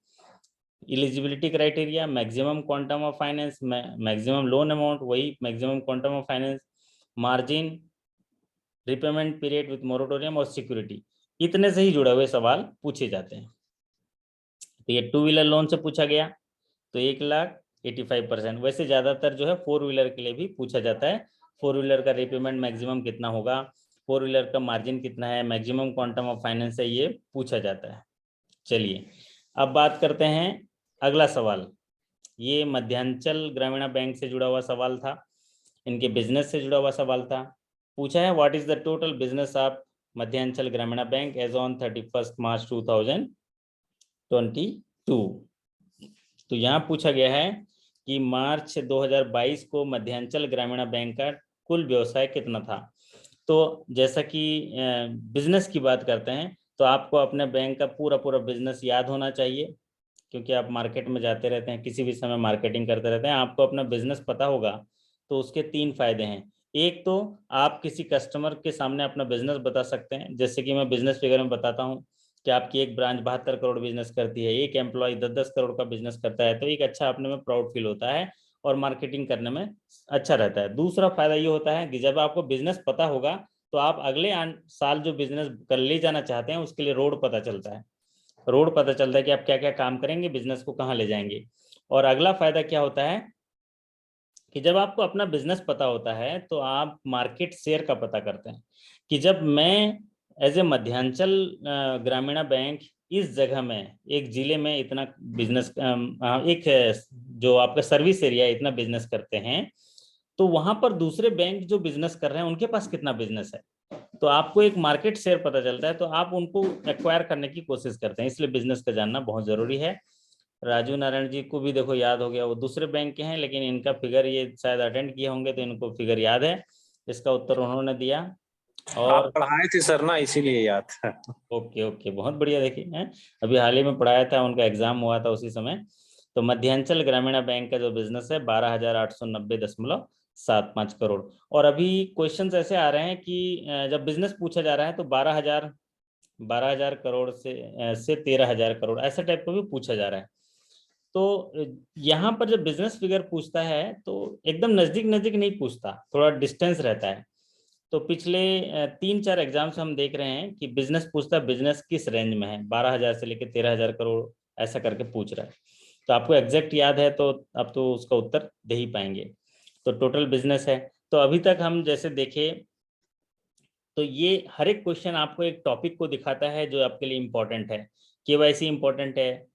eligibility criteria, maximum quantum of finance, maximum loan amount, वही maximum quantum of finance, margin, repayment period with moratorium और सिक्योरिटी, इतने से ही जुड़े हुए सवाल पूछे जाते हैं। तो ये टू व्हीलर लोन से पूछा गया तो 1 लाख 85%। वैसे ज्यादातर जो है फोर व्हीलर के लिए भी पूछा जाता है, फोर व्हीलर का रिपेमेंट मैक्सिमम कितना होगा, फोर व्हीलर का मार्जिन कितना है, मैक्सिमम क्वांटम ऑफ फाइनेंस है, ये पूछा जाता है। चलिए अब बात करते हैं अगला सवाल। ये मध्यांचल ग्रामीण बैंक से जुड़ा हुआ सवाल था, इनके बिजनेस से जुड़ा हुआ सवाल था। पूछा है what is the total business of Madhyanchal ग्रामीण बैंक एज ऑन 31 मार्च 2022। तो यहाँ पूछा गया है कि मार्च 2022 को मध्यांचल ग्रामीण बैंक का कुल व्यवसाय कितना था। तो जैसा कि बिजनेस की बात करते हैं तो आपको अपने बैंक का पूरा पूरा बिजनेस याद होना चाहिए, क्योंकि आप मार्केट में जाते रहते हैं, किसी भी समय मार्केटिंग करते रहते हैं, आपको अपना बिजनेस पता होगा। तो उसके 3 फायदे हैं। एक तो आप किसी कस्टमर के सामने अपना बिजनेस बता सकते हैं, जैसे कि मैं बिजनेस फिगर में बताता हूँ कि आपकी एक ब्रांच 72 करोड़ बिजनेस करती है, एक एम्प्लॉय 10-10 करोड़ का बिजनेस करता है, तो एक अच्छा अपने में प्राउड फील होता है और मार्केटिंग करने में अच्छा रहता है। दूसरा फायदा ये होता है कि जब आपको बिजनेस पता होगा तो आप अगले साल जो बिजनेस कर ले जाना चाहते हैं उसके लिए रोड पता चलता है, रोड पता चलता है कि आप क्या क्या काम करेंगे, बिजनेस को कहाँ ले जाएंगे। और अगला फायदा क्या होता है कि जब आपको अपना बिजनेस पता होता है तो आप मार्केट शेयर का पता करते हैं कि जब मैं एज ए मध्यांचल ग्रामीण बैंक इस जगह में, एक जिले में इतना बिजनेस, एक जो आपका सर्विस एरिया इतना बिजनेस करते हैं, तो वहां पर दूसरे बैंक जो बिजनेस कर रहे हैं उनके पास कितना बिजनेस है, तो आपको एक मार्केट शेयर पता चलता है, तो आप उनको एक्वायर करने की कोशिश करते हैं। इसलिए बिजनेस का जानना बहुत जरूरी है। राजू नारायण जी को भी देखो याद हो गया, वो दूसरे बैंक के हैं लेकिन इनका फिगर ये शायद अटेंड किए होंगे तो इनको फिगर याद है, इसका उत्तर उन्होंने दिया। आप और पढ़ाए थे सर ना, इसीलिए याद था। ओके ओके, बहुत बढ़िया। देखिए हैं, अभी हाल ही में पढ़ाया था, उनका एग्जाम हुआ था उसी समय। तो मध्यांचल ग्रामीण बैंक का जो बिजनेस है 12,890.75 करोड़। और अभी क्वेश्चंस ऐसे आ रहे हैं कि जब बिजनेस पूछा जा रहा है तो 12,000 करोड़ से 13,000 करोड़ ऐसा टाइप का भी पूछा जा रहा है। तो यहाँ पर जब बिजनेस फिगर पूछता है तो एकदम नजदीक नजदीक नहीं पूछता, थोड़ा डिस्टेंस रहता है। तो पिछले 3-4 एग्जाम्स हम देख रहे हैं कि बिजनेस पूछता है बिजनेस किस रेंज में है, 12,000 से लेकर 13,000 करोड़ ऐसा करके पूछ रहा है। तो आपको एग्जैक्ट याद है तो आप तो उसका उत्तर दे ही पाएंगे। तो टोटल बिजनेस है। तो अभी तक हम जैसे देखें तो ये हर एक क्वेश्चन आपको एक टॉपिक को दिखाता है जो आपके लिए इंपॉर्टेंट है। केवाईसी इंपॉर्टेंट है,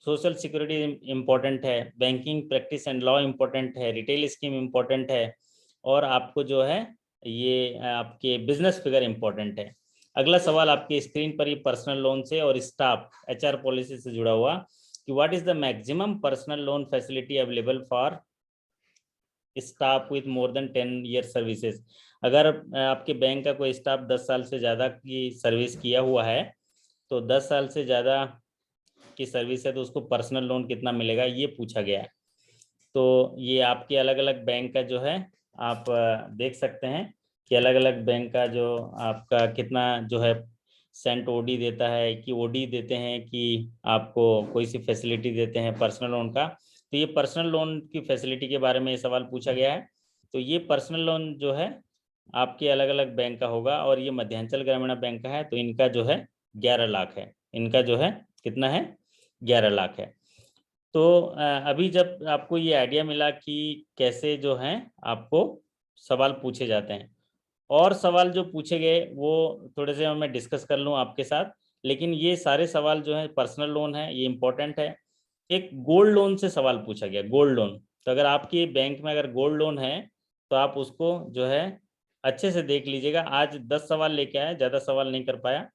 सोशल सिक्योरिटी इंपॉर्टेंट है, banking practice and law important है, रिटेल स्कीम इंपॉर्टेंट है, और आपको जो है ये आपके बिजनेस फिगर इंपॉर्टेंट है। अगला सवाल आपकी स्क्रीन पर ये पर्सनल लोन से और स्टाफ एचआर पॉलिसी से जुड़ा हुआ कि what is the maximum personal loan facility available for staff with more than 10 year services. अगर आपके बैंक का कोई स्टाफ 10 साल से ज़्यादा की सर्विस किया हुआ है, तो 10 साल से ज़्यादा की सर्विस है तो उसको पर्सनल लोन कितना मिलेगा, ये पूछा गया है। तो ये आपके अलग अलग बैंक का जो है आप देख सकते हैं कि अलग अलग बैंक का जो आपका कितना जो है सेंट ओडी देता है, कि ओडी देते हैं, कि आपको कोई सी फैसिलिटी देते हैं पर्सनल लोन का। तो ये पर्सनल लोन की फैसिलिटी के बारे में ये सवाल पूछा गया है। तो ये पर्सनल लोन जो है आपके अलग अलग बैंक का होगा, और ये मध्यांचल ग्रामीण बैंक का है तो इनका जो है 11 लाख है, इनका जो है कितना है 11 लाख है। तो अभी जब आपको ये आइडिया मिला कि कैसे जो है आपको सवाल पूछे जाते हैं, और सवाल जो पूछे गए वो थोड़े से मैं डिस्कस कर लूँ आपके साथ, लेकिन ये सारे सवाल जो है पर्सनल लोन है, ये इंपॉर्टेंट है। एक गोल्ड लोन से सवाल पूछा गया, गोल्ड लोन। तो अगर आपकी बैंक में अगर गोल्ड लोन है तो आप उसको जो है अच्छे से देख लीजिएगा। आज 10 सवाल लेके आए, ज़्यादा सवाल नहीं कर पाया,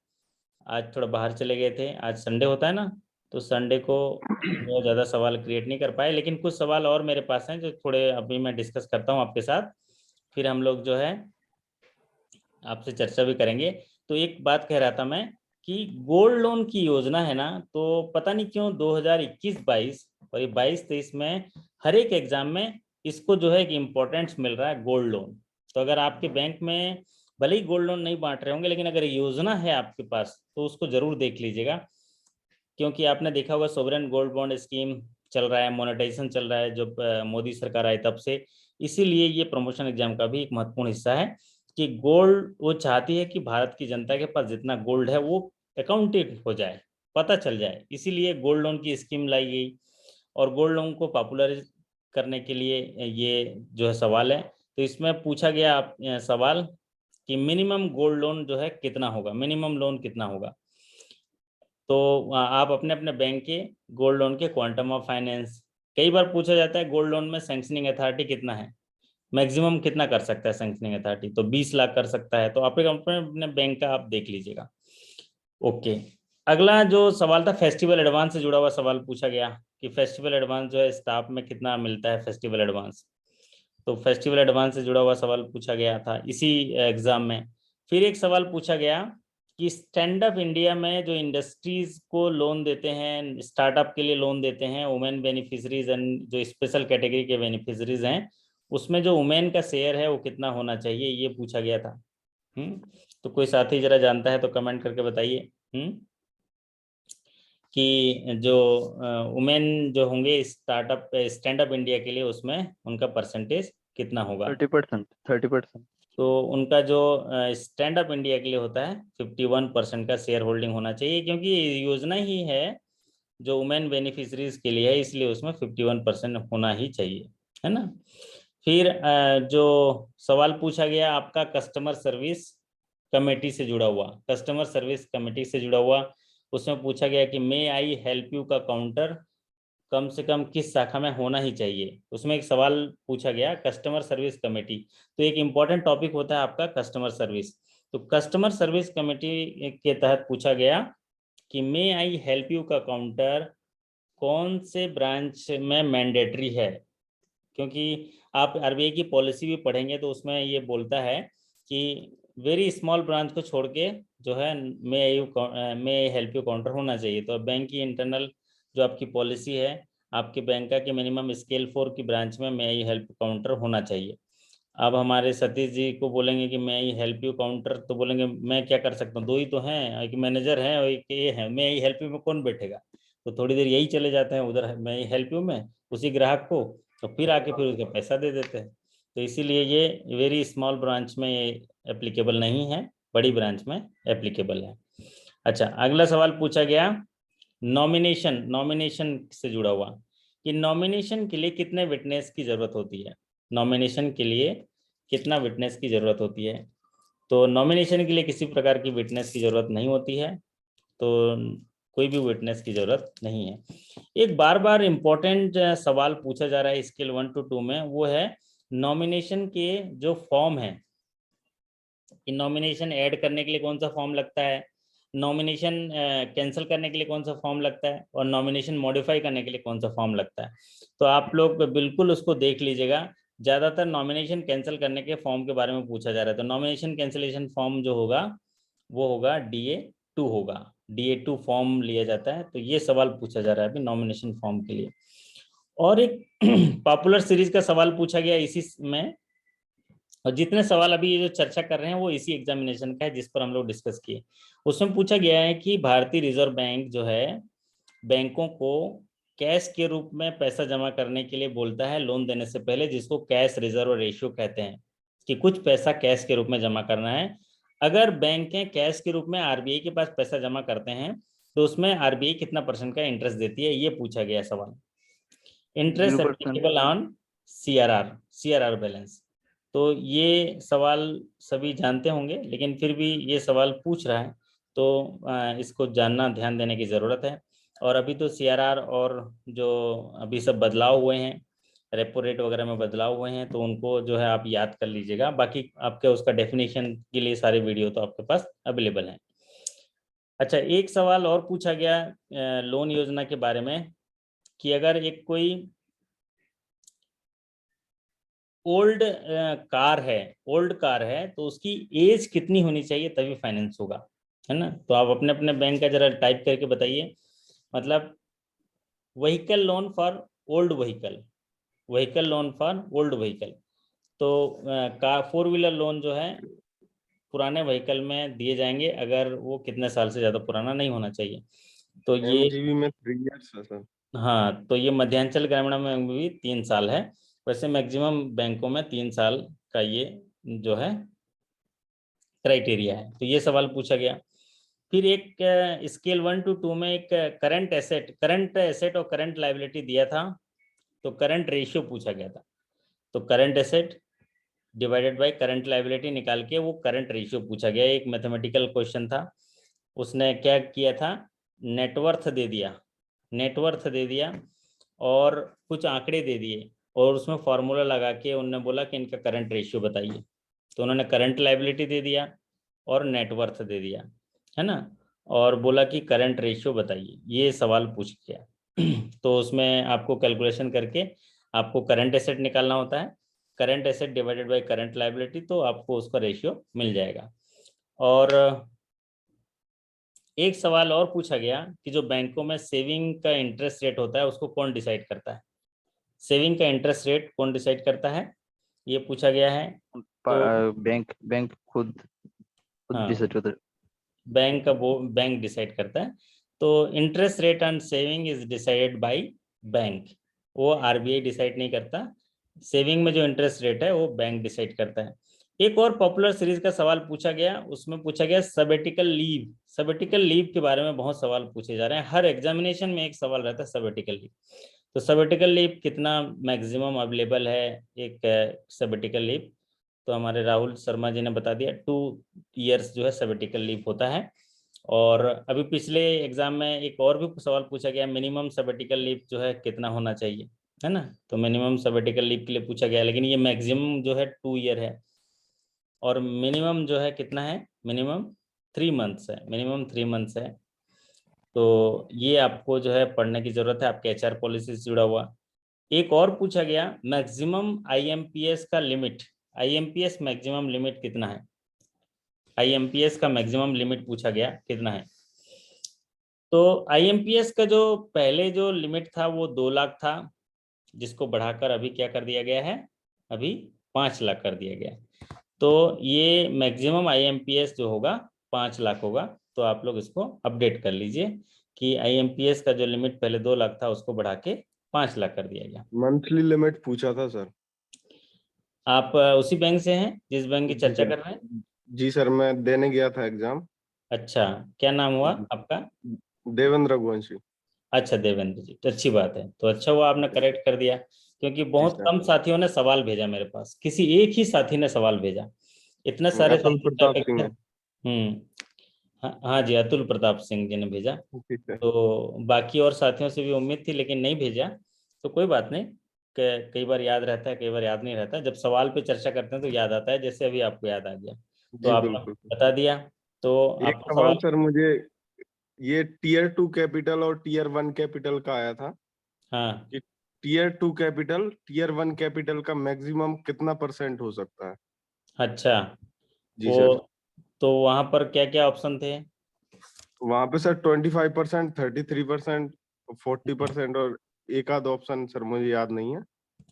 आज थोड़ा बाहर चले गए थे, आज संडे होता है ना, तो संडे को बहुत ज़्यादा सवाल क्रिएट नहीं कर पाए, लेकिन कुछ सवाल और मेरे पास हैं जो थोड़े अभी मैं डिस्कस करता हूँ आपके साथ, फिर हम लोग जो है आपसे चर्चा भी करेंगे। तो एक बात कह रहा था मैं कि गोल्ड लोन की योजना है ना, तो पता नहीं क्यों 2021-22 और ये 22-23 में हर एक एग्जाम में इसको जो है एक इम्पोर्टेंस मिल रहा है, गोल्ड लोन। तो अगर आपके बैंक में भले ही गोल्ड लोन नहीं बांट रहे होंगे, लेकिन अगर योजना है आपके पास तो उसको जरूर देख लीजिएगा, क्योंकि आपने देखा होगा सोवरेन गोल्ड बॉन्ड स्कीम चल रहा है, मोनेटाइजेशन चल रहा है जब मोदी सरकार आई तब से। इसीलिए ये प्रमोशन एग्जाम का भी एक महत्वपूर्ण हिस्सा है कि गोल्ड वो चाहती है कि भारत की जनता के पास जितना गोल्ड है वो अकाउंटेड हो जाए, पता चल जाए, इसीलिए गोल्ड लोन की स्कीम लाई गई। और गोल्ड लोन को पॉपुलर करने के लिए ये जो है सवाल है। तो इसमें पूछा गया सवाल कि मिनिमम गोल्ड लोन जो है कितना होगा, मिनिमम लोन कितना होगा। तो आप अपने अपने बैंक के गोल्ड लोन के क्वांटम ऑफ फाइनेंस, कई बार पूछा जाता है गोल्ड लोन में सैंक्शनिंग अथॉरिटी कितना है, मैक्सिमम कितना कर सकता है सैंक्शनिंग अथॉरिटी, तो 20 लाख कर सकता है। तो आप अपने अपने बैंक का आप देख लीजिएगा। ओके, अगला जो सवाल था फेस्टिवल एडवांस से जुड़ा हुआ सवाल पूछा गया कि फेस्टिवल एडवांस जो है स्टाफ में कितना मिलता है फेस्टिवल एडवांस। तो फेस्टिवल एडवांस से जुड़ा हुआ सवाल पूछा गया था इसी एग्जाम में। फिर एक सवाल पूछा गया कि स्टैंड अप इंडिया में जो इंडस्ट्रीज को लोन देते हैं, स्टार्टअप के लिए लोन देते हैं, वुमेन बेनिफिशरीज एंड जो स्पेशल कैटेगरी के बेनिफिशरीज हैं, उसमें जो वुमेन का शेयर है वो कितना होना चाहिए, ये पूछा गया था। तो कोई साथी जरा जानता है तो कमेंट करके बताइए कि जो वुमेन जो होंगे स्टार्टअप स्टैंड अप इंडिया के लिए उसमें उनका परसेंटेज कितना होगा। 30%, 30%। तो उनका जो स्टैंड अप इंडिया के लिए होता है 51% का शेयर होल्डिंग होना चाहिए, क्योंकि ये योजना ही है जो वुमेन बेनिफिशरीज के लिए है, इसलिए उसमें 51% होना ही चाहिए, है ना। फिर जो सवाल पूछा गया आपका कस्टमर सर्विस कमेटी से जुड़ा हुआ, कस्टमर सर्विस कमेटी से जुड़ा हुआ, उसमें पूछा गया कि मे आई हेल्प यू का काउंटर कम से कम किस शाखा में होना ही चाहिए। उसमें एक सवाल पूछा गया कस्टमर सर्विस कमेटी, तो एक इम्पॉर्टेंट टॉपिक होता है आपका कस्टमर सर्विस। तो कस्टमर सर्विस कमेटी के तहत पूछा गया कि मे आई हेल्प यू का काउंटर कौन से ब्रांच में मैंडेटरी है, क्योंकि आप आरबीआई की पॉलिसी भी पढ़ेंगे तो उसमें ये बोलता है कि वेरी स्मॉल ब्रांच को छोड़ के जो है मे हेल्प यू काउंटर होना चाहिए। तो बैंक की इंटरनल जो आपकी पॉलिसी है, आपके बैंक का कि मिनिमम स्केल 4 की ब्रांच में मे हेल्प काउंटर होना चाहिए। अब हमारे सतीश जी को बोलेंगे कि मैं हेल्प यू काउंटर, तो बोलेंगे मैं क्या कर सकता हूँ, दो ही तो हैं, एक मैनेजर है और एक ये है, मैं हेल्प यू में कौन बैठेगा। तो थोड़ी देर यही चले जाते हैं उधर मैं हेल्प यू में उसी ग्राहक को, तो फिर आके फिर उसका पैसा दे देते हैं। तो इसीलिए ये वेरी स्मॉल ब्रांच में ये एप्लीकेबल नहीं है, बड़ी ब्रांच में एप्लीकेबल है। अच्छा, अगला सवाल पूछा गया नॉमिनेशन, नॉमिनेशन से जुड़ा हुआ कि नॉमिनेशन के लिए कितने विटनेस की जरूरत होती है, नॉमिनेशन के लिए कितना विटनेस की जरूरत होती है। तो नॉमिनेशन के लिए किसी प्रकार की विटनेस की जरूरत नहीं होती है, तो कोई भी विटनेस की जरूरत नहीं है। एक बार बार इम्पोर्टेंट सवाल पूछा जा रहा है स्केल 1 to 2 में, वो है नॉमिनेशन के जो फॉर्म है, कि नॉमिनेशन ऐड करने के लिए कौन सा फॉर्म लगता है, नॉमिनेशन कैंसिल करने के लिए कौन सा फॉर्म लगता है, और नॉमिनेशन मॉडिफाई करने के लिए कौन सा फॉर्म लगता है। तो आप लोग बिल्कुल उसको देख लीजिएगा। ज़्यादातर नॉमिनेशन कैंसिल करने के फॉर्म के बारे में पूछा जा रहा है, तो नॉमिनेशन कैंसिलेशन फॉर्म जो होगा वो होगा DA2 होगा, DA2 फॉर्म लिया जाता है। तो ये सवाल पूछा जा रहा है अभी नॉमिनेशन फॉर्म के लिए। और एक पॉपुलर सीरीज का सवाल पूछा गया इसी में, और जितने सवाल अभी ये जो चर्चा कर रहे हैं वो इसी एग्जामिनेशन का है जिस पर हम लोग डिस्कस किए। उसमें पूछा गया है कि भारतीय रिजर्व बैंक जो है बैंकों को कैश के रूप में पैसा जमा करने के लिए बोलता है लोन देने से पहले, जिसको कैश रिजर्व रेशियो कहते हैं, कि कुछ पैसा कैश के रूप में जमा करना है। अगर बैंकें कैश के रूप में आरबीआई के पास पैसा जमा करते हैं तो उसमें आरबीआई कितना % का इंटरेस्ट देती है, ये पूछा गया सवाल। Interest 0%। Applicable on CRR balance. तो ये सवाल सभी जानते होंगे, लेकिन फिर भी ये सवाल पूछ रहा है तो इसको जानना, ध्यान देने की ज़रूरत है। और अभी तो सीआरआर और जो अभी सब बदलाव हुए हैं, रेपो रेट वगैरह में बदलाव हुए हैं, तो उनको जो है आप याद कर लीजिएगा। बाकी आपके उसका डेफिनेशन के लिए सारे वीडियो तो आपके पास अवेलेबल हैं। अच्छा, एक सवाल और पूछा गया लोन योजना के बारे में कि अगर एक कोई ओल्ड कार है तो उसकी एज कितनी होनी चाहिए तभी फाइनेंस होगा, है ना। तो आप अपने अपने बैंक का जरा टाइप करके बताइए। मतलब vehicle loan for old vehicle, vehicle loan for old vehicle. तो कार 4 व्हीलर लोन जो है पुराने व्हीकल में दिए जाएंगे अगर वो कितने साल से ज़्यादा पुराना नहीं होना चाहिए। तो ये, एमजीबी में 3 इयर्स है सर। हाँ, तो ये मध्यांचल ग्रामीण में भी 3 साल है। वैसे मैक्सिमम बैंकों में 3 साल का ये जो है क्राइटेरिया है। तो ये सवाल पूछा गया। फिर एक स्केल 1 to 2 में एक करंट एसेट और करंट लाइबिलिटी दिया था, तो करंट रेशियो पूछा गया था। तो current asset divided by current liability निकाल के वो करंट रेशियो पूछा गया। एक मैथमेटिकल क्वेश्चन था, उसने क्या किया था, नेटवर्थ दे दिया, नेटवर्थ दे दिया और कुछ आंकड़े दे दिए और उसमें फॉर्मूला लगा के उन्होंने बोला कि इनका करंट रेशियो बताइए। तो उन्होंने करंट लाइबिलिटी दे दिया और नेटवर्थ दे दिया, है ना, और बोला कि करंट रेशियो बताइए। ये सवाल पूछ गया। तो उसमें आपको कैलकुलेशन करके आपको करंट एसेट निकालना होता है, current asset divided by current liability, तो आपको उसका रेशियो मिल जाएगा। और एक सवाल और पूछा गया कि जो बैंकों में सेविंग का इंटरेस्ट रेट होता है उसको कौन डिसाइड करता है, सेविंग का इंटरेस्ट रेट कौन डिसाइड करता है, ये पूछा गया है। तो बैंक बैंक खुद खुद हाँ, डिसाइड करता है। बैंक का वो बैंक डिसाइड करता है। तो interest rate on saving is decided by bank, वो आरबीआई डिसाइड नहीं करता। सेविंग में जो इंटरेस्ट रेट है वो बैंक डिसाइड करता है। एक और पॉपुलर सीरीज का सवाल पूछा गया, उसमें पूछा गया सबेटिकल लीव। सबेटिकल लीव के बारे में बहुत सवाल पूछे जा रहे हैं, हर एग्जामिनेशन में एक सवाल रहता है सबेटिकल लीव। तो सबेटिकल लीव कितना मैक्सिमम अवेलेबल है एक सबेटिकल लीव, तो हमारे राहुल शर्मा जी ने बता दिया 2 इयर्स जो है सबेटिकल लीव होता है। और अभी पिछले एग्जाम में एक और भी सवाल पूछा गया, मिनिमम सबेटिकल लीव जो है कितना होना चाहिए, है ना। तो मिनिमम सबेटिकल लीव के लिए पूछा गया, लेकिन ये मैक्सिमम जो है 2 ईयर है और मिनिमम जो है कितना है, मिनिमम 3 मंथ्स है, मिनिमम 3 मंथ्स है। तो ये आपको जो है पढ़ने की जरूरत है, आपके एचआर पॉलिसी से जुड़ा हुआ। एक और पूछा गया मैक्सिमम आईएमपीएस का लिमिट, आईएमपीएस मैक्सिमम लिमिट कितना है, आईएमपीएस का मैक्सिमम लिमिट पूछा गया कितना है। तो आईएमपीएस का जो पहले जो लिमिट था वो 2 लाख था, जिसको बढ़ाकर अभी क्या कर दिया गया है, अभी 5 लाख कर दिया गया। तो ये मैक्सिमम आईएमपीएस जो होगा 5 लाख होगा। तो आप लोग इसको अपडेट कर लीजिए कि आईएमपीएस का जो लिमिट पहले 2 लाख था उसको बढ़ा के 5 लाख कर दिया गया। मंथली लिमिट पूछा था सर। आप उसी बैंक से हैं जिस बैंक की चर्चा कर रहे हैं? जी सर, मैं देने गया था एग्जाम। अच्छा, क्या नाम हुआ आपका? देवेंद्र रघुवंशी। अच्छा, देवेंद्र जी, तो अच्छी बात है। तो अच्छा हुआ आपने करेक्ट कर दिया, क्योंकि जी बहुत सर। कम साथियों ने सवाल भेजा मेरे पास, किसी एक ही साथी ने सवाल भेजा, इतने सारे अतुल साथी की प्रताप सिंह अपेक्षा। है। हाँ हाँ जी, अतुल प्रताप सिंह जी ने भेजा। जी सर। तो बाकी और साथियों से भी उम्मीद थी लेकिन नहीं भेजा, तो कोई बात नहीं, कई बार याद रहता है, कई बार याद नहीं रहता। जब सवाल पे चर्चा करते हैं तो याद आता है, जैसे अभी आपको याद आ गया, तो जी आपने बिल्कुल। बता दिया। तो एक आपका सवाल सवाल, सर मुझे, ये टीयर 2 कैपिटल और टीयर 1 कैपिटल का आया था हाँ, कि टीयर 2 कैपिटल टीयर 1 कैपिटल का मैक्सिमम कितना % हो सकता है। अच्छा, जी वो सर। तो वहां पर क्या क्या ऑप्शन थे? वहां पे सर 25%, 33%, 40% और एक आध ऑप्शन सर मुझे याद नहीं है।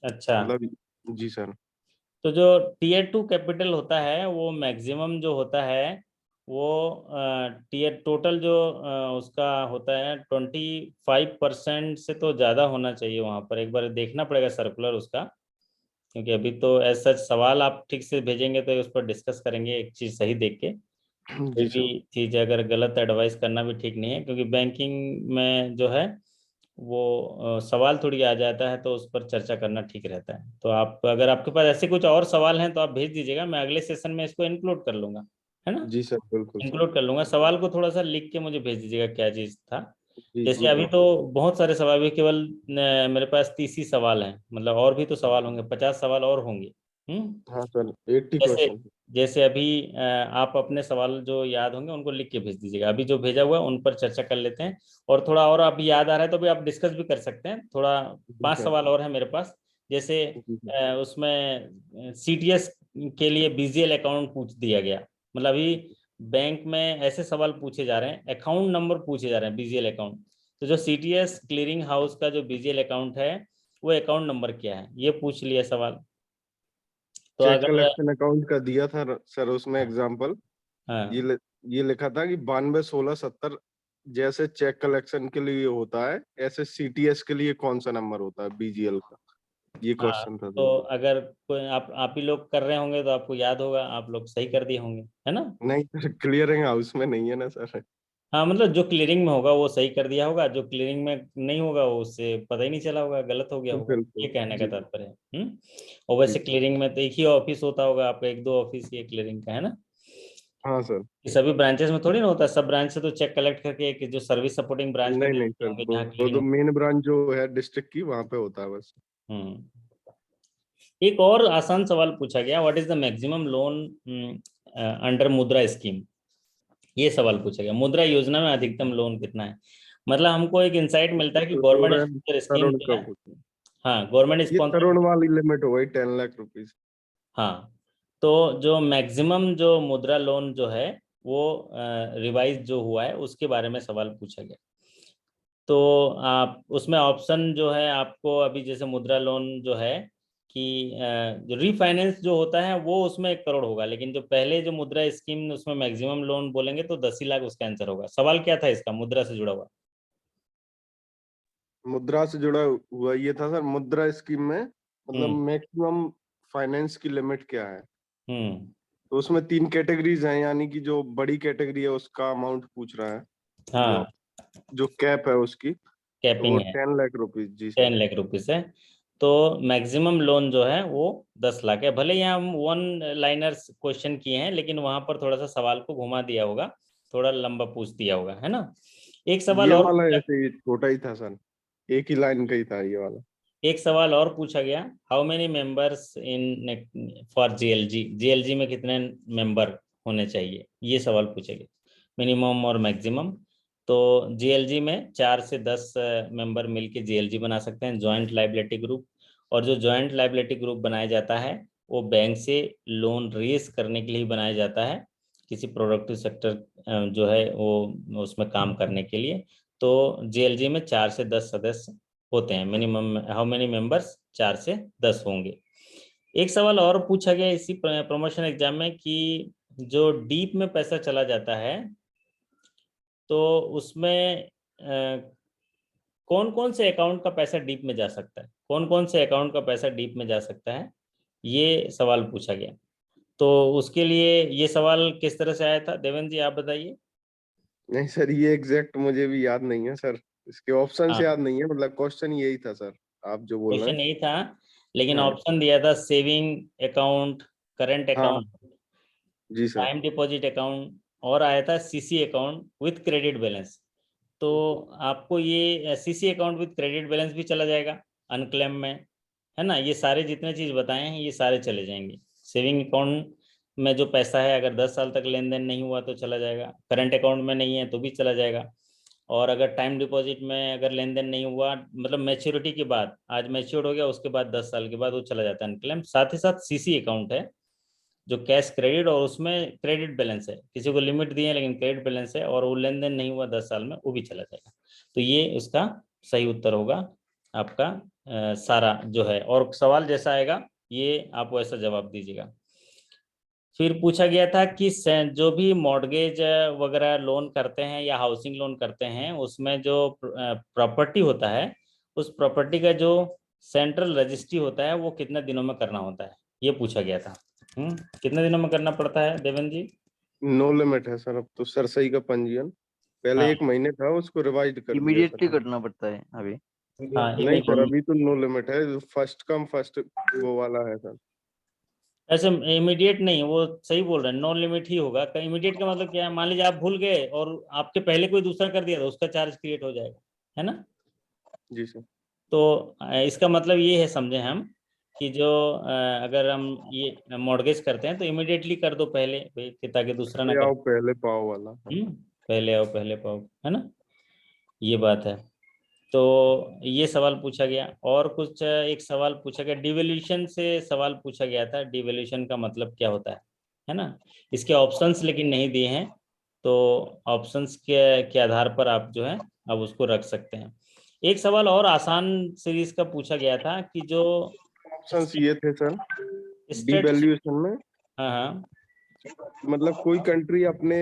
अच्छा, मतलब जी सर। तो जो टीयर 2 कैपिटल होता है वो मैक्सिमम जो होता है वो टीयर टोटल जो उसका होता है 25% से तो ज़्यादा होना चाहिए। वहाँ पर एक बार देखना पड़ेगा सर्कुलर उसका, क्योंकि अभी तो ऐसा सवाल आप ठीक से भेजेंगे तो उस पर डिस्कस करेंगे एक चीज़ सही देख के। कोई जी भी सर। चीज़ अगर गलत एडवाइस करना भी ठीक नहीं है, क्योंकि बैंकिंग में जो है वो सवाल थोड़ी आ जाता है तो उस पर चर्चा करना ठीक रहता है। तो आप अगर आपके पास ऐसे कुछ और सवाल हैं तो आप भेज दीजिएगा, मैं अगले सेशन में इसको इंक्लूड कर लूंगा, है ना, जी सर, बिल्कुल सर। इंक्लूड कर लूंगा। सवाल को थोड़ा सा लिख के मुझे भेज दीजिएगा क्या चीज़ था। जी जैसे जी अभी तो बिल्कुल। बहुत सारे सवाल, भी केवल मेरे पास 30 ही सवाल हैं, मतलब और भी तो सवाल होंगे, 50 सवाल और होंगे। हाँ सर, 80 जैसे क्वेश्चन। जैसे अभी आप अपने सवाल जो याद होंगे उनको लिख के भेज दीजिएगा, अभी जो भेजा हुआ है उन पर चर्चा कर लेते हैं। और थोड़ा और अभी याद आ रहा है तो भी आप डिस्कस भी कर सकते हैं थोड़ा। जी 5 सर। सवाल और है मेरे पास। जैसे जी सर। उसमें सीटीएस के लिए बीजीएल अकाउंट पूछ दिया गया, मतलब अभी बैंक में ऐसे सवाल पूछे जा रहे हैं, अकाउंट नंबर पूछे जा रहे हैं बीजीएल अकाउंट। तो जो सीटीएस क्लियरिंग हाउस का जो बीजीएल अकाउंट है वो अकाउंट नंबर क्या है, ये पूछ लिया सवाल। तो चेक अगर कलेक्शन अकाउंट का दिया था सर उसमें एग्जांपल। हाँ ये लिखा था कि 92 16 70 जैसे चेक कलेक्शन के लिए होता है, ऐसे सीटीएस के लिए कौन सा नंबर होता है बीजीएल का। ये हाँ, क्वेश्चन था तो सर। अगर कोई आप ही लोग कर रहे होंगे तो आपको याद होगा, आप लोग सही कर दिए होंगे, है ना। नहीं सर, क्लियरिंग हाउस में नहीं है ना सर। हाँ, मतलब जो क्लियरिंग में होगा वो सही कर दिया होगा, जो क्लियरिंग में नहीं होगा वो उससे पता ही नहीं चला होगा, गलत हो गया होगा, ये बिल्कुल। कहने का जी तात्पर्य है। और वैसे जी। क्लियरिंग में तो एक ही ऑफिस होता होगा आपका, एक दो ऑफिस ही है क्लियरिंग का, है ना। हाँ सर। ये सभी ब्रांचेस में थोड़ी ना होता है, सब ब्रांच से तो चेक कलेक्ट करके एक जो सर्विस सपोर्टिंग ब्रांच में नहीं नहीं भेजते सर, होंगे वो जहाँ वो तो क्लियरिंग। मेन ब्रांच जो है डिस्ट्रिक्ट की, वहां पे होता है बस। हम्म एक और आसान सवाल पूछा गया, what is the maximum loan under मुद्रा स्कीम। ये सवाल पूछा गया, मुद्रा योजना में अधिकतम लोन कितना है। मतलब हमको एक इंसाइट मिलता है कि करोड़ गवर्नमेंट है, स्पॉन्सर स्कीम करोड़ जो का है। पूछा। हाँ, गवर्नमेंट ये करोड़ स्पॉन्सर। वाली लिमिट हो गई 10 लाख रुपीज। हाँ, तो जो मैक्सिमम जो मुद्रा लोन जो है वो रिवाइज जो हुआ है उसके बारे में सवाल पूछा गया। तो आप उसमें ऑप्शन जो है आपको अभी, जैसे मुद्रा लोन जो है कि जो रीफाइनेंस जो होता है वो उसमें 1 करोड़ होगा, लेकिन जो पहले जो मुद्रा स्कीम उसमें मैक्सिमम लोन बोलेंगे तो 10 ही लाख उसका आंसर होगा। सवाल क्या था इसका, मुद्रा से जुड़ा हुआ। मुद्रा से जुड़ा हुआ ये था सर, मुद्रा स्कीम में मतलब हम्म मैक्सिमम फाइनेंस की लिमिट क्या है। हम्म तो उसमें 3 कैटेगरीज हैं, यानी कि जो बड़ी कैटेगरी है उसका अमाउंट पूछ रहा है। जो हाँ, जो कैप है उसकी, तो वो कैपिंग है 10 लाख रुपीज। जी सर। 10 लाख रुपीज है। तो मैक्सिमम लोन जो है वो 10 लाख है। भले ही हम वन लाइनर्स क्वेश्चन किए हैं लेकिन वहां पर थोड़ा सा सवाल को घुमा दिया होगा, थोड़ा लंबा पूछ दिया होगा, है ना। एक सवाल ये और वाला पूछा, ऐसे ही छोटा ही था सर, एक ही लाइन का ही था ये वाला। एक सवाल और पूछा गया, how many members in for GLG, GLG में कितने मेंबर होने चाहिए, ये सवाल पूछा गया, मिनिमम और मैक्सिमम। तो जीएलजी में 4 से 10 मेंबर मिलके जीएलजी बना सकते हैं, जॉइंट लाइबिलिटी ग्रुप। और जो जॉइंट लाइबिलिटी ग्रुप बनाया जाता है वो बैंक से लोन रेस करने के लिए बनाया जाता है, किसी प्रोडक्टिव सेक्टर जो है वो उसमें काम करने के लिए। तो जीएलजी में 4 से 10 सदस्य होते हैं, मिनिमम हाउ मेनी मेंबर्स, 4 से 10 होंगे। एक सवाल और पूछा गया इसी प्रमोशन एग्जाम में कि जो डीप में पैसा चला जाता है तो उसमें कौन कौन से अकाउंट का पैसा डीप में जा सकता है, कौन कौन से अकाउंट का पैसा डीप में जा सकता है, ये सवाल पूछा गया। तो उसके लिए ये सवाल किस तरह से आया था, देवेंद्र जी आप बताइए। नहीं सर, ये एग्जैक्ट मुझे भी याद नहीं है सर, इसके ऑप्शन हाँ, याद नहीं है, मतलब क्वेश्चन यही था सर, आप जो बोल रहे क्वेश्चन हैं। यही था, लेकिन हाँ ऑप्शन दिया था सेविंग अकाउंट, करंट हाँ। अकाउंट, जी सर। टाइम डिपॉजिट अकाउंट, और आया था CC account with credit balance. तो आपको ये CC account with credit balance भी चला जाएगा अनक्लेम में, है ना। ये सारे जितने चीज बताए हैं ये सारे चले जाएंगे। सेविंग अकाउंट में जो पैसा है अगर 10 साल तक लेन देन नहीं हुआ तो चला जाएगा, करंट अकाउंट में नहीं है तो भी चला जाएगा। और अगर टाइम डिपॉजिट में अगर लेन देन नहीं हुआ, मतलब मैच्योरिटी के बाद, आज मैच्योर हो गया उसके बाद 10 साल के बाद वो चला जाता है अनक्लेम। साथ ही साथ सीसी अकाउंट है जो कैश क्रेडिट, और उसमें क्रेडिट बैलेंस है, किसी को लिमिट दी है लेकिन क्रेडिट बैलेंस है और वो लेन देन नहीं हुआ 10 साल में, वो भी चला जाएगा। तो ये उसका सही उत्तर होगा आपका। सारा जो है और सवाल जैसा आएगा ये आप वैसा जवाब दीजिएगा। फिर पूछा गया था कि जो भी मॉर्गेज वगैरह लोन करते हैं या हाउसिंग लोन करते हैं उसमें जो प्रॉपर्टी होता है, उस प्रॉपर्टी का जो सेंट्रल रजिस्ट्री होता है वो कितने दिनों में करना होता है, ये पूछा गया था। कितने दिनों में करना पड़ता है देवेंद्र जी। नो लिमिट है सर, अब तो सरसई का पंजीयन। पहले हाँ। 1 महीने था, उसको रिवाइज कर दिया इमीडिएटली सर। करना पड़ता है अभी। हाँ नहीं सर, immediate- अभी तो नो लिमिट है, फर्स्ट कम फर्स्ट वो वाला है सर। ऐसे इमीडिएट नहीं, वो सही बोल रहे हैं, नॉन लिमिट ही होगा। इमीडिएट का मतलब क्या है, मान लीजिए आप भूल गए और आपके पहले कोई दूसरा कर दिया तो उसका चार्ज क्रिएट हो जाएगा, है ना। जी सर। तो इसका मतलब ये है, समझे हम, कि जो अगर हम ये मॉर्गेज करते हैं तो इमीडिएटली कर दो पहले भाई, कि ताकि दूसरा ना पहले कर। आओ पहले पाओ वाला। पहले आओ पहले पाओ, है ना, ये बात है। तो ये सवाल पूछा गया। और कुछ एक सवाल पूछा गया, डिवैल्यूएशन से सवाल पूछा गया था, डिवैल्यूएशन का मतलब क्या होता है ना। इसके ऑप्शंस लेकिन नहीं दिए हैं, तो ऑप्शंस के आधार पर आप जो है अब उसको रख सकते हैं। एक सवाल और आसान सीरीज का पूछा गया था कि जो ऑप्शंस ये थे सर, स्टेट, डिवैल्यूएशन में हाँ हाँ मतलब कोई कंट्री अपने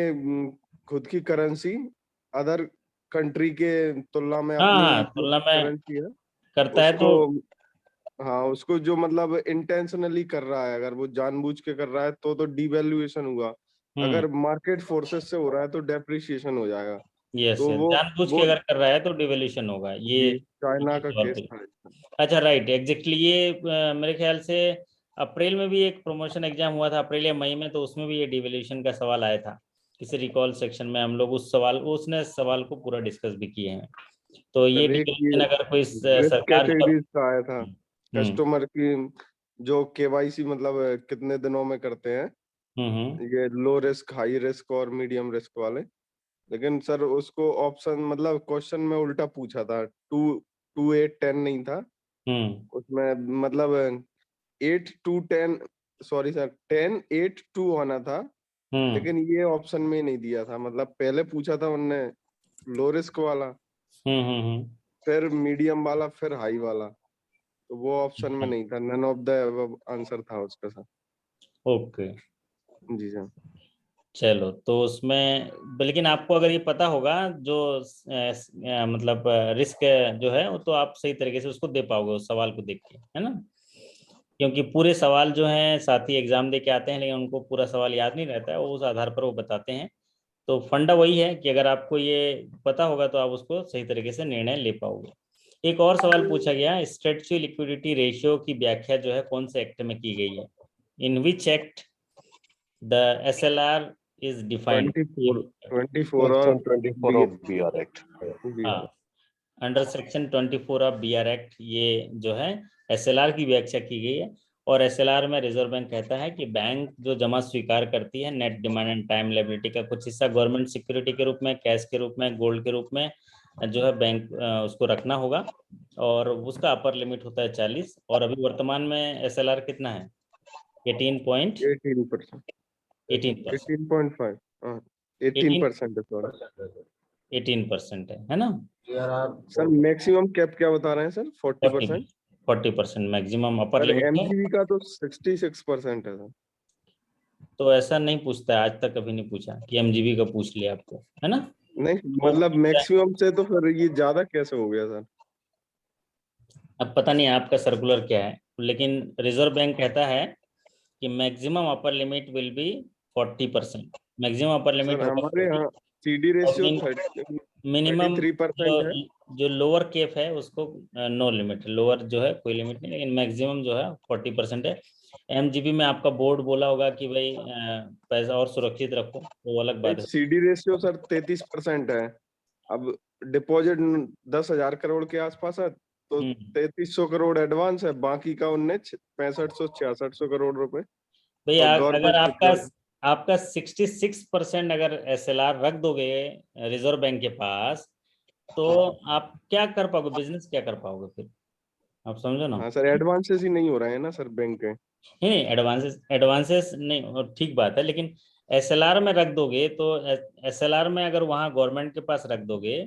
खुद की करेंसी अदर कंट्री के तुलना में हाँ अपनी हाँ, जो तुलना में करेंसी है करता है उसको, तो हाँ उसको जो मतलब इंटेंशनली कर रहा है, अगर वो जानबूझ के कर रहा है तो डिवैल्यूएशन हुआ। अगर मार्केट फोर्सेस से हो रहा है तो डेप्रिसिएशन हो जाएगा। यस तो यस, वो जानबूझ के वो अगर कर रहा है तो डिवैल्यूएशन होगा जी ये चाइना का सवाल केस पूछा। था इसका। अच्छा राइट, एग्जैक्टली ये मेरे ख्याल से अप्रैल में भी एक प्रमोशन एग्जाम हुआ था, अप्रैल या मई में, तो उसमें भी ये डिवैल्यूएशन का सवाल आया था। किसी रिकॉल सेक्शन में हम लोग उस सवाल, उसने सवाल को पूरा डिस्कस भी किए हैं। तो ये सर एक ये डिवैल्यूएशन अगर कोई रिस्क सरकार जो कैटेगरीज का आया था, हम्म कस्टमर की जो केवाईसी मतलब कितने दिनों में करते हैं, हम्म ये लो रिस्क, हाई रिस्क और मीडियम रिस्क वाले। लेकिन सर उसको ऑप्शन मतलब क्वेश्चन में उल्टा पूछा था, 2 8 10 नहीं था हम्म उसमें, मतलब 8 2 10, सॉरी सर 10 8 2 आना था। हम्म लेकिन ये ऑप्शन में नहीं दिया था, मतलब पहले पूछा था उनने लो रिस्क वाला, फिर मीडियम वाला, फिर हाई वाला, तो वो ऑप्शन में नहीं था, नन ऑफ द आंसर था उसका सर। ओके। जी सर। चलो तो उसमें लेकिन आपको अगर ये पता होगा जो मतलब रिस्क जो है वो, तो आप सही तरीके से उसको दे पाओगे उस सवाल को देख के, है ना। क्योंकि पूरे सवाल जो हैं साथी एग्जाम दे के आते हैं, लेकिन उनको पूरा सवाल याद नहीं रहता है, वो उस आधार पर वो बताते हैं। तो फंडा वही है कि अगर आपको ये पता होगा तो आप उसको सही तरीके से निर्णय ले पाओगे। एक और सवाल पूछा गया, स्ट्रेटजी लिक्विडिटी रेशियो की व्याख्या जो है कौन से एक्ट में की गई है, in which act the SLR is defined. 24 और Section 24 of BR Act. जी हाँ, under section 24 of BR act ये जो है SLR की व्याख्या की गई है। और SLR में रिजर्व बैंक कहता है कि बैंक जो जमा स्वीकार करती है net demand and time liability का कुछ हिस्सा गवर्नमेंट सिक्योरिटी के रूप में, कैश के रूप में, गोल्ड के रूप में जो है बैंक उसको रखना होगा। और उसका अपर लिमिट होता है 40, और अभी वर्तमान में SLR कितना है, 18.18%। 18%, 18.5, हाँ 18% है सॉरी। 18% है ना। सर मैक्सिमम कैप क्या बता रहे हैं सर, 40%? 40% मैक्सिमम अपर सर लिमिट है। एमजीबी का तो 66% है सर। तो ऐसा नहीं पूछता है, आज तक कभी नहीं पूछा कि MGB का पूछ लिया आपको, है ना। नहीं वो मतलब मैक्सिमम से तो फिर ये ज्यादा कैसे हो गया सर? अब पता नहीं आपका सर्कुलर क्या है, लेकिन रिजर्व बैंक कहता है कि maximum upper limit will be 40%। Maximum upper sir limit होगा हमारे 40, यहाँ सीडी और रेशियो मिनिमम 33% है। जो लोअर केप है उसको नो लिमिट, लोअर जो है कोई लिमिट नहीं, लेकिन मैक्सिमम जो है 40% है। MGB में आपका बोर्ड बोला होगा कि भाई पैसा और सुरक्षित रखो, वो अलग बात एक है। सीडी रेशियो सर 33% है। अब डिपॉजिट 10,000 करोड़ के आसपास है, तो हम्म 3300 करोड़ एडवांस है, बाकी का उनने 6500 6600 करोड़ रुपए भाई और अगर गवर्नमेंट आपका सिक्योरिटी। आपका 66% अगर SLR रख दोगे रिजर्व बैंक के पास, तो आप क्या कर पाओगे, बिजनेस क्या कर पाओगे फिर, आप समझो ना। हाँ सर एडवांसेस ही नहीं हो रहे हैं ना सर बैंक के। नहीं, एडवांसेस एडवांसेस नहीं, और ठीक बात है, लेकिन SLR में रख दोगे तो SLR में अगर वहां गवर्नमेंट के पास रख दोगे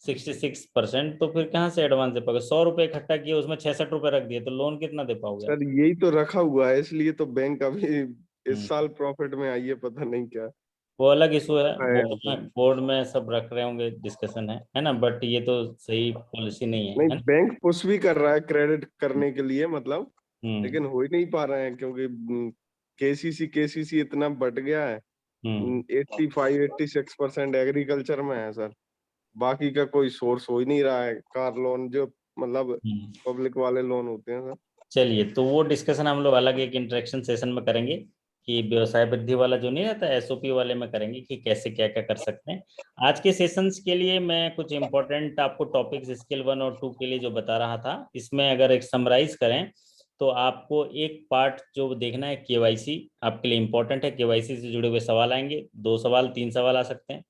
66%, तो फिर कहाँ से एडवांस दे पाओगे। 100 रुपये इकट्ठा किए, उसमें 66 रुपये रख दिए, तो लोन कितना दे पाओगे आप। सर यही तो रखा हुआ है, इसलिए तो बैंक अभी इस हम्म, साल प्रॉफिट में आई है, पता नहीं क्या वो अलग इशू है, है यहाँ पे। बोर्ड में सब रख रहे होंगे, डिस्कशन है ना, बट ये तो सही पॉलिसी नहीं नहीं है ना। बैंक पुश भी कर रहा है क्रेडिट करने के लिए मतलब, हम्म लेकिन हो ही नहीं पा रहे हैं क्योंकि केसीसी इतना बढ़ गया है 85-86% एग्रीकल्चर में है सर। बाकी का कोई सोर्स हो ही नहीं रहा है। कार लोन जो मतलब पब्लिक वाले लोन होते हैं सर। चलिए, तो वो डिस्कशन हम लोग अलग एक इंटरेक्शन सेशन में करेंगे कि व्यवसाय वृद्धि वाला जो नहीं रहता एसओपी वाले में करेंगे कि कैसे क्या क्या कर सकते हैं। आज के सेशंस के लिए मैं कुछ इंपॉर्टेंट आपको टॉपिक्स स्किल 1 और 2 के लिए जो बता रहा था, इसमें अगर एक समराइज करें तो आपको एक पार्ट जो देखना है केवाईसी आपके लिए इंपॉर्टेंट है। केवाईसी से जुड़े हुए सवाल आएंगे, 2 सवाल 3 सवाल आ सकते हैं।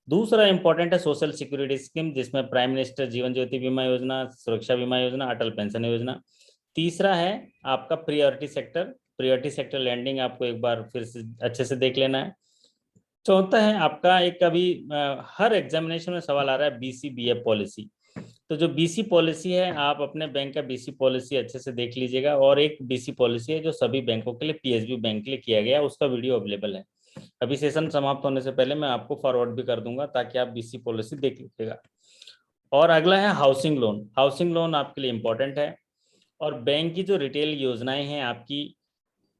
दूसरा इंपॉर्टेंट है सोशल सिक्योरिटी स्कीम, जिसमें प्राइम मिनिस्टर जीवन ज्योति बीमा योजना, सुरक्षा बीमा योजना, अटल पेंशन योजना। तीसरा है आपका प्रियोरिटी सेक्टर लैंडिंग, आपको एक बार फिर से अच्छे से देख लेना है। चौथा है आपका एक अभी हर एग्जामिनेशन में सवाल आ रहा है बीसीबीएफ पॉलिसी। तो जो बीसी पॉलिसी है, आप अपने बैंक का बीसी पॉलिसी अच्छे से देख लीजिएगा। और एक बीसी पॉलिसी है जो सभी बैंकों के लिए, पीएसबी बैंक के लिए किया गया, उसका वीडियो अवेलेबल है। अभी सेशन समाप्त होने से पहले मैं आपको फॉरवर्ड भी कर दूंगा ताकि आप बीसी पॉलिसी देख लीजिएगा। और अगला है हाउसिंग लोन। हाउसिंग लोन आपके लिए इंपॉर्टेंट है। और बैंक की जो रिटेल योजनाएं हैं आपकी,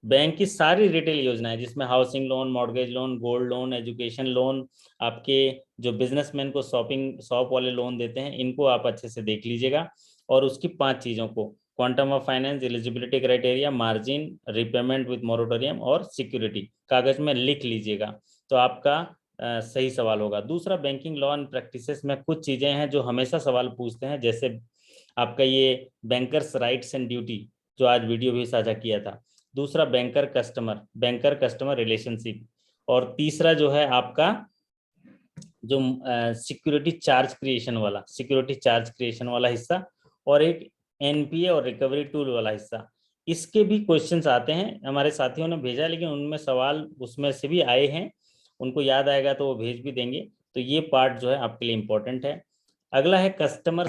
बैंक की सारी रिटेल योजनाएं जिसमें housing loan, mortgage loan, gold loan, education loan, आपके जो बिजनेसमैन को शॉप वाले लोन देते हैं, इनको आप अच्छे से देख लीजिएगा। और उसकी 5 चीज़ों को, quantum of finance, eligibility criteria, margin, repayment with moratorium और सिक्योरिटी, कागज में लिख लीजिएगा तो आपका सही सवाल होगा। दूसरा, बैंकिंग लॉ एंड प्रैक्टिसेस में कुछ चीज़ें हैं जो हमेशा सवाल पूछते हैं, जैसे आपका ये बैंकर्स राइट्स एंड ड्यूटी जो आज वीडियो भी साझा किया था। दूसरा, बैंकर कस्टमर रिलेशनशिप। और तीसरा जो है आपका जो सिक्योरिटी चार्ज क्रिएशन वाला हिस्सा, और एक एनपीए और रिकवरी टूल वाला हिस्सा। इसके भी क्वेश्चंस आते हैं, हमारे साथियों ने भेजा, लेकिन उनमें सवाल उसमें से भी आए हैं, उनको याद आएगा तो वो भेज भी देंगे। तो ये पार्ट जो है आपके लिए इंपॉर्टेंट है। अगला है कस्टमर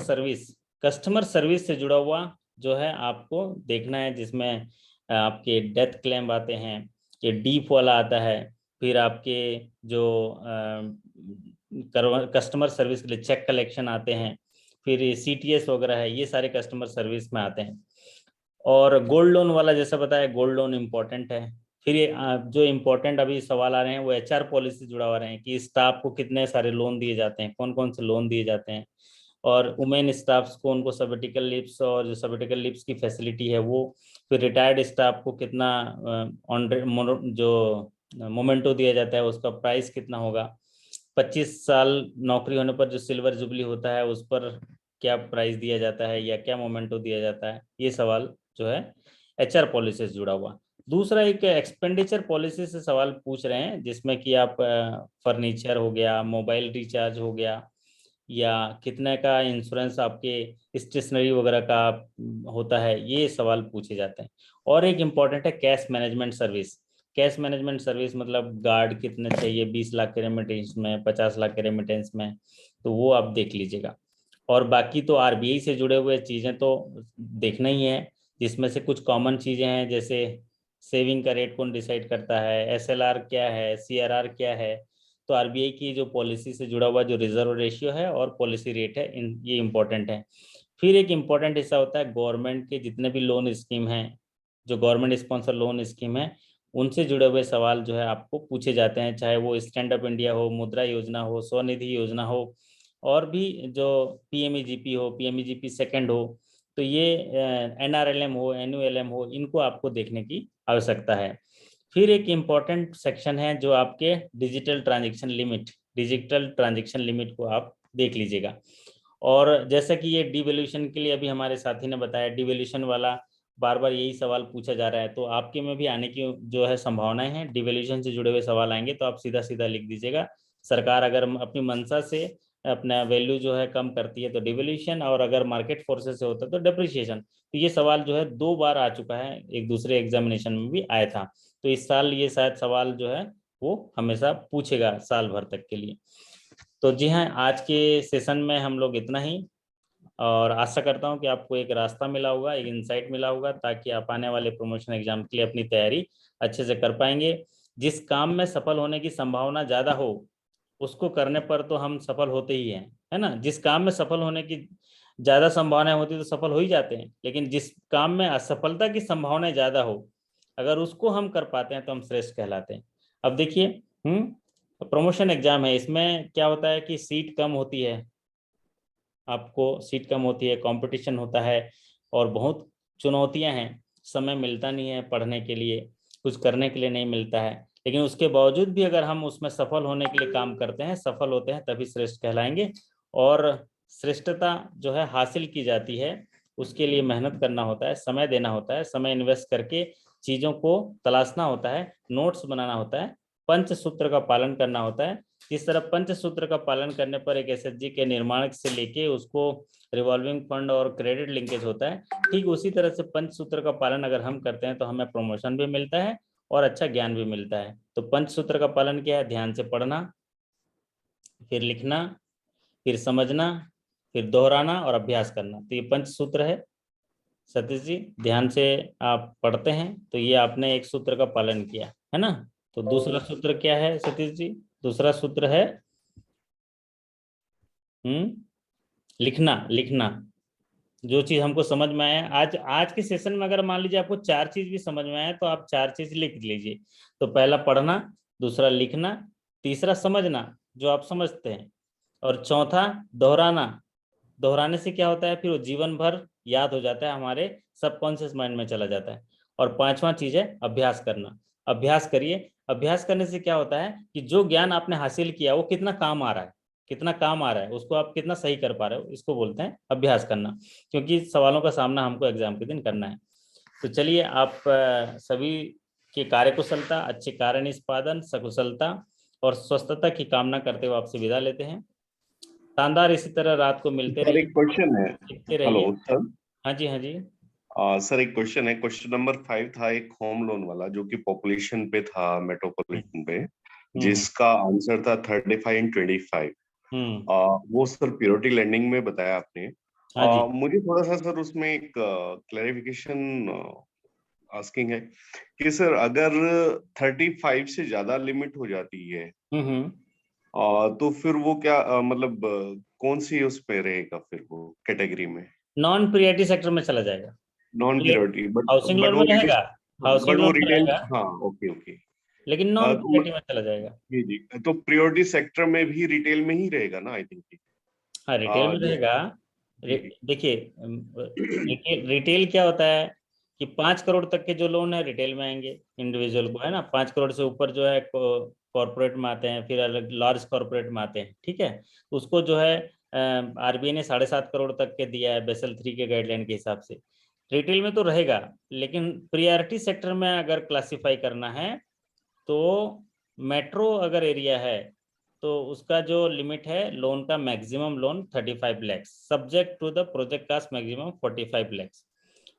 सर्विस से जुड़ा हुआ जो है आपको देखना है, जिसमें आपके डेथ क्लेम आते हैं, ये डीप वाला आता है, फिर आपके जो कस्टमर सर्विस के लिए चेक कलेक्शन आते हैं, फिर सीटीएस वगैरह है, ये सारे कस्टमर सर्विस में आते हैं। और गोल्ड लोन वाला जैसा बताया, गोल्ड लोन इम्पोर्टेंट है। फिर ये जो इम्पोर्टेंट अभी सवाल आ रहे हैं वो एचआर पॉलिसी जुड़ा हुआ रहे हैं कि स्टाफ को कितने सारे लोन दिए जाते हैं, कौन कौन से लोन दिए जाते हैं, और वुमेन स्टाफ्स को उनको सबेटिकल लीव्स और जो सबेटिकल लीव्स की फैसिलिटी है वो, फिर रिटायर्ड स्टाफ को कितना जो मोमेंटो दिया जाता है उसका प्राइस कितना होगा, 25 साल नौकरी होने पर जो सिल्वर जुबली होता है उस पर क्या प्राइस दिया जाता है या क्या मोमेंटो दिया जाता है। ये सवाल जो है एचआर पॉलिसी से जुड़ा हुआ। दूसरा, एक एक्सपेंडिचर पॉलिसी से सवाल पूछ रहे हैं, जिसमें कि आप फर्नीचर हो गया, मोबाइल रिचार्ज हो गया, या कितने का इंश्योरेंस आपके स्टेशनरी वगैरह का होता है, ये सवाल पूछे जाते हैं। और एक इम्पॉर्टेंट है कैश मैनेजमेंट सर्विस मतलब गार्ड कितने चाहिए 20 लाख के रेमिटेंस में, 50 लाख के रेमिटेंस में, तो वो आप देख लीजिएगा। और बाकी तो आरबीआई से जुड़े हुए चीज़ें तो देखना ही है, जिसमें से कुछ कॉमन चीज़ें हैं, जैसे सेविंग का रेट कौन डिसाइड करता है, एसएलआर क्या है, सीआरआर क्या है। तो आरबीआई की जो पॉलिसी से जुड़ा हुआ जो रिजर्व रेशियो है और पॉलिसी रेट है, ये इंपॉर्टेंट है। फिर एक इम्पॉर्टेंट हिस्सा होता है गवर्नमेंट के जितने भी लोन स्कीम हैं, जो गवर्नमेंट स्पॉन्सर लोन स्कीम है, उनसे जुड़े हुए सवाल जो है आपको पूछे जाते हैं, चाहे वो स्टैंड अप इंडिया हो, मुद्रा योजना हो, स्वनिधि योजना हो, और भी जो पीएमईजीपी हो, पीएमईजीपी सेकंड हो, तो ये एनआरएलएम हो, एनयूएलएम हो, इनको आपको देखने की आवश्यकता है। फिर एक इम्पॉर्टेंट सेक्शन है जो आपके डिजिटल ट्रांजैक्शन लिमिट को आप देख लीजिएगा। और जैसा कि ये डिवैल्यूएशन के लिए अभी हमारे साथी ने बताया, डिवैल्यूएशन वाला बार बार यही सवाल पूछा जा रहा है, तो आपके में भी आने की जो है संभावनाएं हैं। डिवैल्यूएशन से जुड़े हुए सवाल आएंगे तो आप सीधा सीधा लिख दीजिएगा। सरकार अगर अपनी मंशा से अपना वैल्यू जो है कम करती है तो डिवैल्यूएशन, और अगर मार्केट फोर्सेस से होता है तो डेप्रिसिएशन। तो ये सवाल जो है 2 बार आ चुका है, एक दूसरे एग्जामिनेशन में भी आया था, तो इस साल ये शायद सवाल जो है वो हमेशा पूछेगा साल भर तक के लिए। तो जी हाँ, आज के सेशन में हम लोग इतना ही, और आशा करता हूँ कि आपको एक रास्ता मिला होगा, एक इंसाइट मिला होगा, ताकि आप आने वाले प्रमोशन एग्जाम के लिए अपनी तैयारी अच्छे से कर पाएंगे। जिस काम में सफल होने की संभावना ज़्यादा हो उसको करने पर तो हम सफल होते ही हैं, है ना। जिस काम में सफल होने की ज़्यादा संभावनाएं होती तो सफल हो ही जाते हैं, लेकिन जिस काम में असफलता की संभावनाएं ज़्यादा हो, अगर उसको हम कर पाते हैं तो हम श्रेष्ठ कहलाते हैं। अब देखिए, प्रमोशन एग्जाम है, इसमें क्या होता है कि सीट कम होती है, आपको सीट कम होती है, कंपटीशन होता है और बहुत चुनौतियां हैं, समय मिलता नहीं है पढ़ने के लिए, कुछ करने के लिए नहीं मिलता है, लेकिन उसके बावजूद भी अगर हम उसमें सफल होने के लिए काम करते हैं, सफल होते हैं, तभी श्रेष्ठ कहलाएंगे। और श्रेष्ठता जो है हासिल की जाती है, उसके लिए मेहनत करना होता है, समय देना होता है, समय इन्वेस्ट करके चीज़ों को तलाशना होता है, नोट्स बनाना होता है, पंचसूत्र का पालन करना होता है। इस तरह पंचसूत्र का पालन करने पर एक एसएचजी के निर्माण से लेके उसको रिवॉल्विंग फंड और क्रेडिट लिंकेज होता है। ठीक उसी तरह से पंचसूत्र का पालन अगर हम करते हैं तो हमें प्रमोशन भी मिलता है और अच्छा ज्ञान भी मिलता है। तो पंचसूत्र का पालन क्या है? ध्यान से पढ़ना, फिर लिखना, फिर समझना, फिर दोहराना और अभ्यास करना। तो ये पंचसूत्र है। सतीश जी ध्यान से आप पढ़ते हैं तो ये आपने एक सूत्र का पालन किया है ना। तो दूसरा सूत्र क्या है सतीश जी? दूसरा सूत्र है लिखना। लिखना, जो चीज हमको समझ में आया आज के सेशन में, अगर मान लीजिए आपको 4 चीज भी समझ में आया तो आप 4 चीज लिख लीजिए। तो पहला पढ़ना, दूसरा लिखना, तीसरा समझना जो आप समझते हैं, और चौथा दोहराना। दोहराने से क्या होता है, फिर वो जीवन भर याद हो जाता है, हमारे सबकॉन्शियस माइंड में चला जाता है। और पांचवा चीज है अभ्यास करना। अभ्यास करिए। अभ्यास करने से क्या होता है कि जो ज्ञान आपने हासिल किया वो कितना काम आ रहा है, कितना काम आ रहा है, उसको आप कितना सही कर पा रहे हो, इसको बोलते हैं अभ्यास करना। क्योंकि सवालों का सामना हमको एग्जाम के दिन करना है। तो चलिए, आप सभी की कार्यकुशलता, अच्छे कार्य निष्पादन, सकुशलता और स्वस्थता की कामना करते हुए आपसे विदा लेते हैं। शानदार इसी तरह रात को मिलते सर रहिए, एक क्वेश्चन है। सीखते हेलो रहिए। सर। हाँ जी, हाँ जी। सर एक क्वेश्चन है, क्वेश्चन नंबर 5 था एक होम लोन वाला जो कि पॉपुलेशन पे था, मेट्रोपॉलिटन पे, हम्म जिसका आंसर था 35 एंड 25। हम्म। वो सर प्योरिटी लेंडिंग में बताया आपने। हाँ जी। मुझे थोड़ा सा सर उसमें एक क्लैरिफिकेशन आस्किंग है कि सर अगर 35 से ज्यादा लिमिट हो जाती है हम्म। तो फिर वो क्या मतलब कौन सी उस पे रहेगा फिर वो कैटेगरी में? नॉन प्रियरिटी सेक्टर में चला जाएगा। Non priority, housing but loan वो में रहेगा, हाउसिंग बट वो लोन में रिटेल, रहेगा, हाँ ओके ओके। लेकिन नॉन तो प्रियरिटी में चला जाएगा। जी जी, तो प्रियोरिटी सेक्टर में भी रिटेल में ही रहेगा ना, आई थिंक। हाँ, रिटेल में जो रहेगा। जी जी देखिए, रिटेल क्या होता है कि 5 करोड़ तक के जो लोन है रिटेल में आएंगे, इंडिविजुअल को, है ना। 5 करोड़ से ऊपर जो है कॉर्पोरेट में आते हैं, फिर अलग लार्ज कॉर्पोरेट में आते हैं, ठीक है। उसको जो है आरबीआई ने 7.5 करोड़ तक के दिया है बेसल 3 के गाइडलाइन के हिसाब से। रिटेल में तो रहेगा, लेकिन प्रियरिटी सेक्टर में अगर क्लासिफाई करना है तो मेट्रो अगर एरिया है तो उसका जो लिमिट है लोन का, maximum loan 35 lakhs, subject to the project cost maximum 45 lakhs.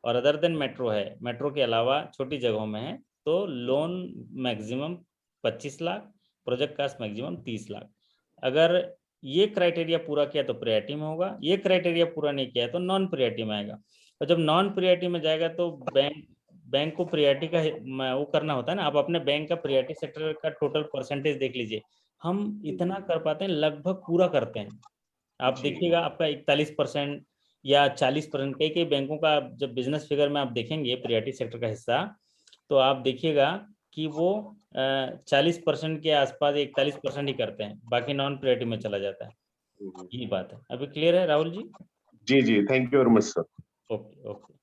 और अदर देन मेट्रो है, मेट्रो के अलावा छोटी जगहों में है तो loan maximum 25 lakh, project cost maximum 30 lakh. अगर ये क्राइटेरिया पूरा किया तो प्रियरिटी में होगा, ये क्राइटेरिया पूरा नहीं किया है तो नॉन प्रियरिटी में आएगा। और जब नॉन प्रियरिटी में जाएगा तो बैंक को प्रियरिटी का वो करना होता है ना। आप अपने बैंक का प्रियरिटी सेक्टर का टोटल परसेंटेज देख लीजिए, हम इतना कर पाते हैं, लगभग पूरा करते हैं। आप जी देखिएगा आपका 41% या 40%, कई कई बैंकों का जब बिजनेस फिगर में आप देखेंगे प्रियरिटी सेक्टर का हिस्सा, तो आप देखिएगा कि वो 40% के आसपास, 41% ही करते हैं, बाकी नॉन प्रियरिटी में चला जाता है। यही बात है। अभी क्लियर है राहुल जी? जी जी, thank you very much sir. Okay okay.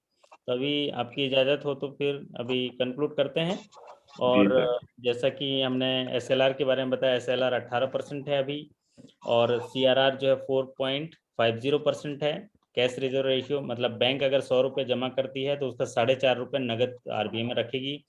तो अभी आपकी इजाज़त हो तो फिर अभी कंक्लूड करते हैं। जी और सर। जैसा कि हमने एसएलआर के बारे में बताया, एसएलआर 18% है अभी, और सीआरआर जो है 4.50% है। कैश रिजर्व रेशियो मतलब बैंक अगर 100 रुपये जमा करती है तो उसका 4.5 रुपये नगद आरबीआई में रखेगी,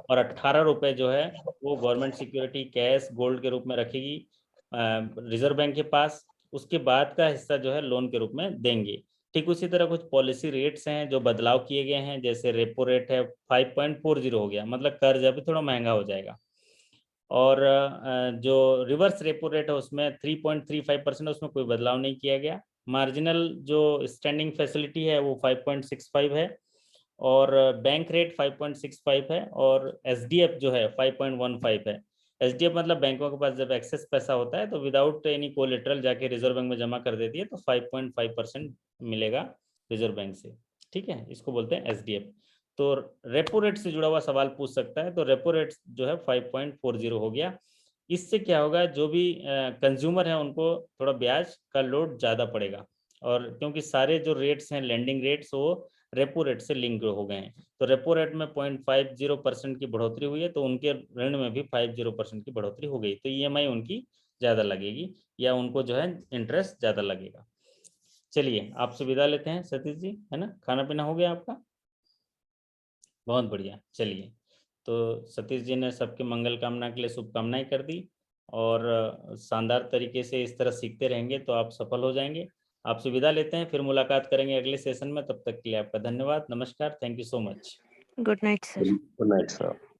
और 18 रुपये जो है वो गवर्नमेंट सिक्योरिटी कैश गोल्ड के रूप में रखेगी रिजर्व बैंक के पास। उसके बाद का हिस्सा जो है लोन के रूप में देंगे। ठीक उसी तरह कुछ पॉलिसी रेट्स हैं जो बदलाव किए गए हैं, जैसे रेपो रेट है 5.40 हो गया, मतलब कर्ज अभी थोड़ा महंगा हो जाएगा। और जो रिवर्स रेपो रेट है उसमें 3.35% है, उसमें कोई बदलाव नहीं किया गया। मार्जिनल जो स्टैंडिंग फैसिलिटी है वो 5.65 है, और बैंक रेट 5.65 है, और एसडीएफ जो है 5.15 है। एसडीएफ मतलब बैंकों के पास जब एक्सेस पैसा होता है तो विदाउट एनी कोलेटरल जाके रिजर्व बैंक में जमा कर देती है, तो 5.5% मिलेगा रिजर्व बैंक से, ठीक है। इसको बोलते हैं एसडीएफ। तो रेपो रेट से जुड़ा हुआ सवाल पूछ सकता है, तो रेपो रेट जो है 5.40 हो गया। इससे क्या होगा, जो भी कंज्यूमर है उनको थोड़ा ब्याज का लोड ज़्यादा पड़ेगा, और क्योंकि सारे जो रेट्स हैं लेंडिंग रेट्स वो रेपो रेट से लिंक हो गए हैं, तो रेपो रेट में 0.50% की बढ़ोतरी हुई है, तो उनके ऋण में भी 50% की बढ़ोतरी हो गई, तो ईएमआई उनकी ज़्यादा लगेगी, या उनको जो है इंटरेस्ट ज़्यादा लगेगा। चलिए आपसे विदा लेते हैं सतीश जी, है ना, खाना पीना हो गया आपका? बहुत बढ़िया। चलिए, तो सतीश जी ने सबके मंगल कामना के लिए शुभकामनाएं कर दी, और शानदार तरीके से इस तरह सीखते रहेंगे तो आप सफल हो जाएंगे। आपसे विदा लेते हैं, फिर मुलाकात करेंगे अगले सेशन में। तब तक के लिए आपका धन्यवाद, नमस्कार, thank you so much. Good night sir. Good night sir.